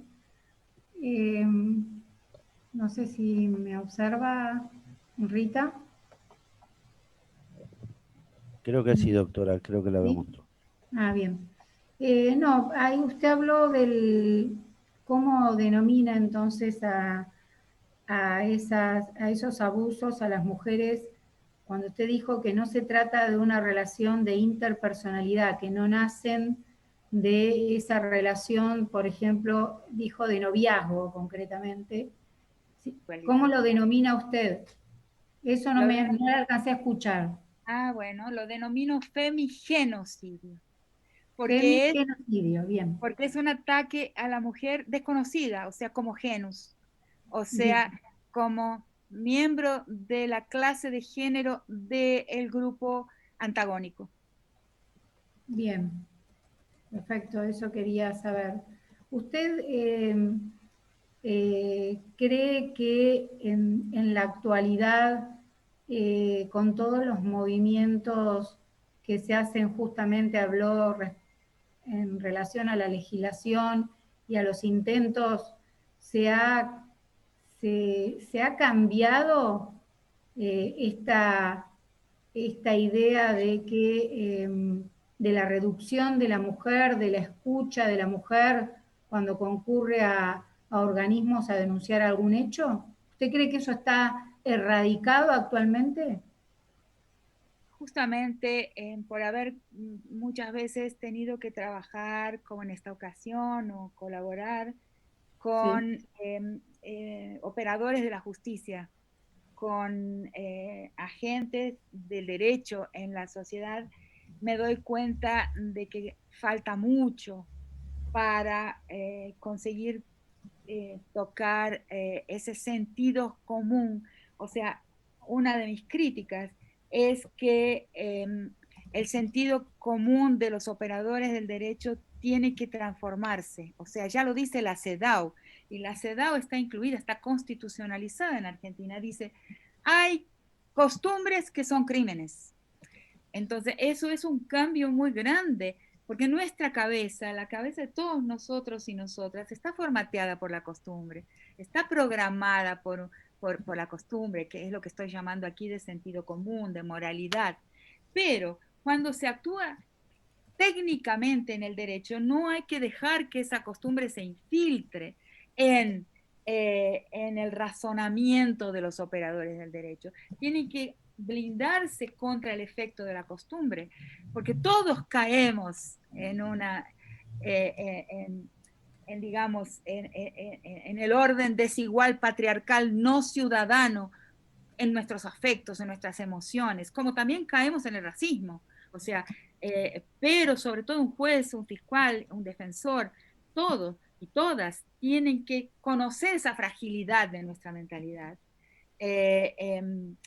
No sé si me observa Rita. Creo que sí, doctora, creo que la ¿Sí? vemos. Ah, bien. No, ahí usted habló del cómo denomina entonces a esos abusos a las mujeres, cuando usted dijo que no se trata de una relación de interpersonalidad, que no nacen de esa relación, por ejemplo, dijo de noviazgo concretamente. ¿Cómo lo denomina usted? Eso no lo alcancé a escuchar. Ah, bueno, lo denomino femigenocidio. Femigenocidio, bien. Porque es un ataque a la mujer desconocida, o sea, como genus, o sea, Bien. como miembro de la clase de género del grupo antagónico. Bien, perfecto, eso quería saber. ¿Usted cree que en la actualidad, con todos los movimientos que se hacen, justamente habló en relación a la legislación y a los intentos, se ha cambiado esta idea de que de la reducción de la mujer, de la escucha de la mujer cuando concurre a organismos a denunciar algún hecho? ¿Usted cree que eso está erradicado actualmente? Justamente por haber muchas veces tenido que trabajar, como en esta ocasión, o colaborar con operadores de la justicia, con agentes del derecho en la sociedad, me doy cuenta de que falta mucho para conseguir tocar ese sentido común. O sea, una de mis críticas es que el sentido común de los operadores del derecho tiene que transformarse. O sea, ya lo dice la CEDAW, y la CEDAW está incluida, está constitucionalizada en Argentina. Dice, hay costumbres que son crímenes. Entonces, eso es un cambio muy grande, porque nuestra cabeza, la cabeza de todos nosotros y nosotras, está formateada por la costumbre, está programada por la costumbre, que es lo que estoy llamando aquí de sentido común, de moralidad. Pero cuando se actúa técnicamente en el derecho, no hay que dejar que esa costumbre se infiltre en el razonamiento de los operadores del derecho. Tienen que blindarse contra el efecto de la costumbre, porque todos caemos en una, digamos, en el orden desigual, patriarcal, no ciudadano, en nuestros afectos, en nuestras emociones, como también caemos en el racismo. O sea, pero sobre todo un juez, un fiscal, un defensor, todos y todas tienen que conocer esa fragilidad de nuestra mentalidad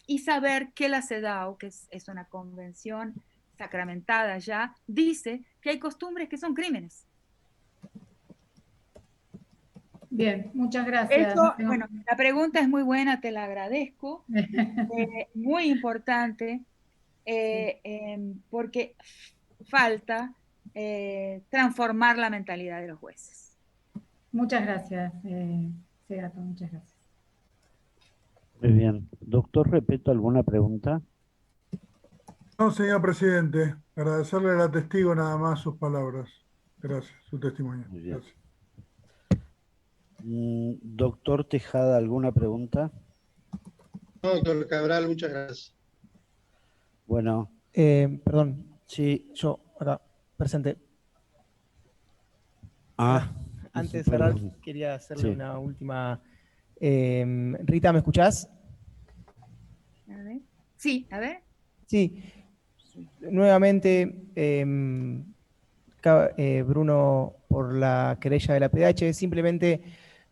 y saber que la CEDAW, que es una convención sacramentada ya, dice que hay costumbres que son crímenes. Bien, muchas gracias. Eso, bueno, la pregunta es muy buena, te la agradezco. Muy importante, porque falta transformar la mentalidad de los jueces. Muchas gracias, Segato, muchas gracias. Muy bien. Doctor Repetto, ¿alguna pregunta? No, señor presidente, agradecerle a la testigo nada más sus palabras. Gracias, su testimonio. Muy bien. Gracias. Doctor Tejada, ¿alguna pregunta? No, doctor Cabral, muchas gracias. Bueno. Perdón. Sí. Yo, acá, presente. Antes de cerrar, quería hacerle una última... Rita, ¿me escuchás? A ver. Sí, a ver. Sí. Nuevamente, Bruno, por la querella de la PDH, simplemente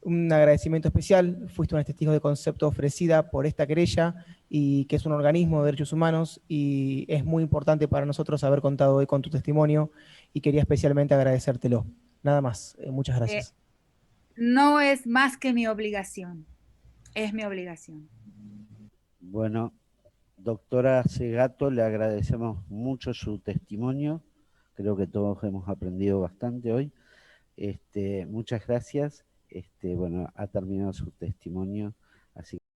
un agradecimiento especial. Fuiste una testigo de concepto ofrecida por esta querella y que es un organismo de derechos humanos, y es muy importante para nosotros haber contado hoy con tu testimonio y quería especialmente agradecértelo. Nada más. Muchas gracias. No es más que mi obligación. Es mi obligación. Bueno, doctora Segato, le agradecemos mucho su testimonio. Creo que todos hemos aprendido bastante hoy. Muchas gracias. Bueno, ha terminado su testimonio, así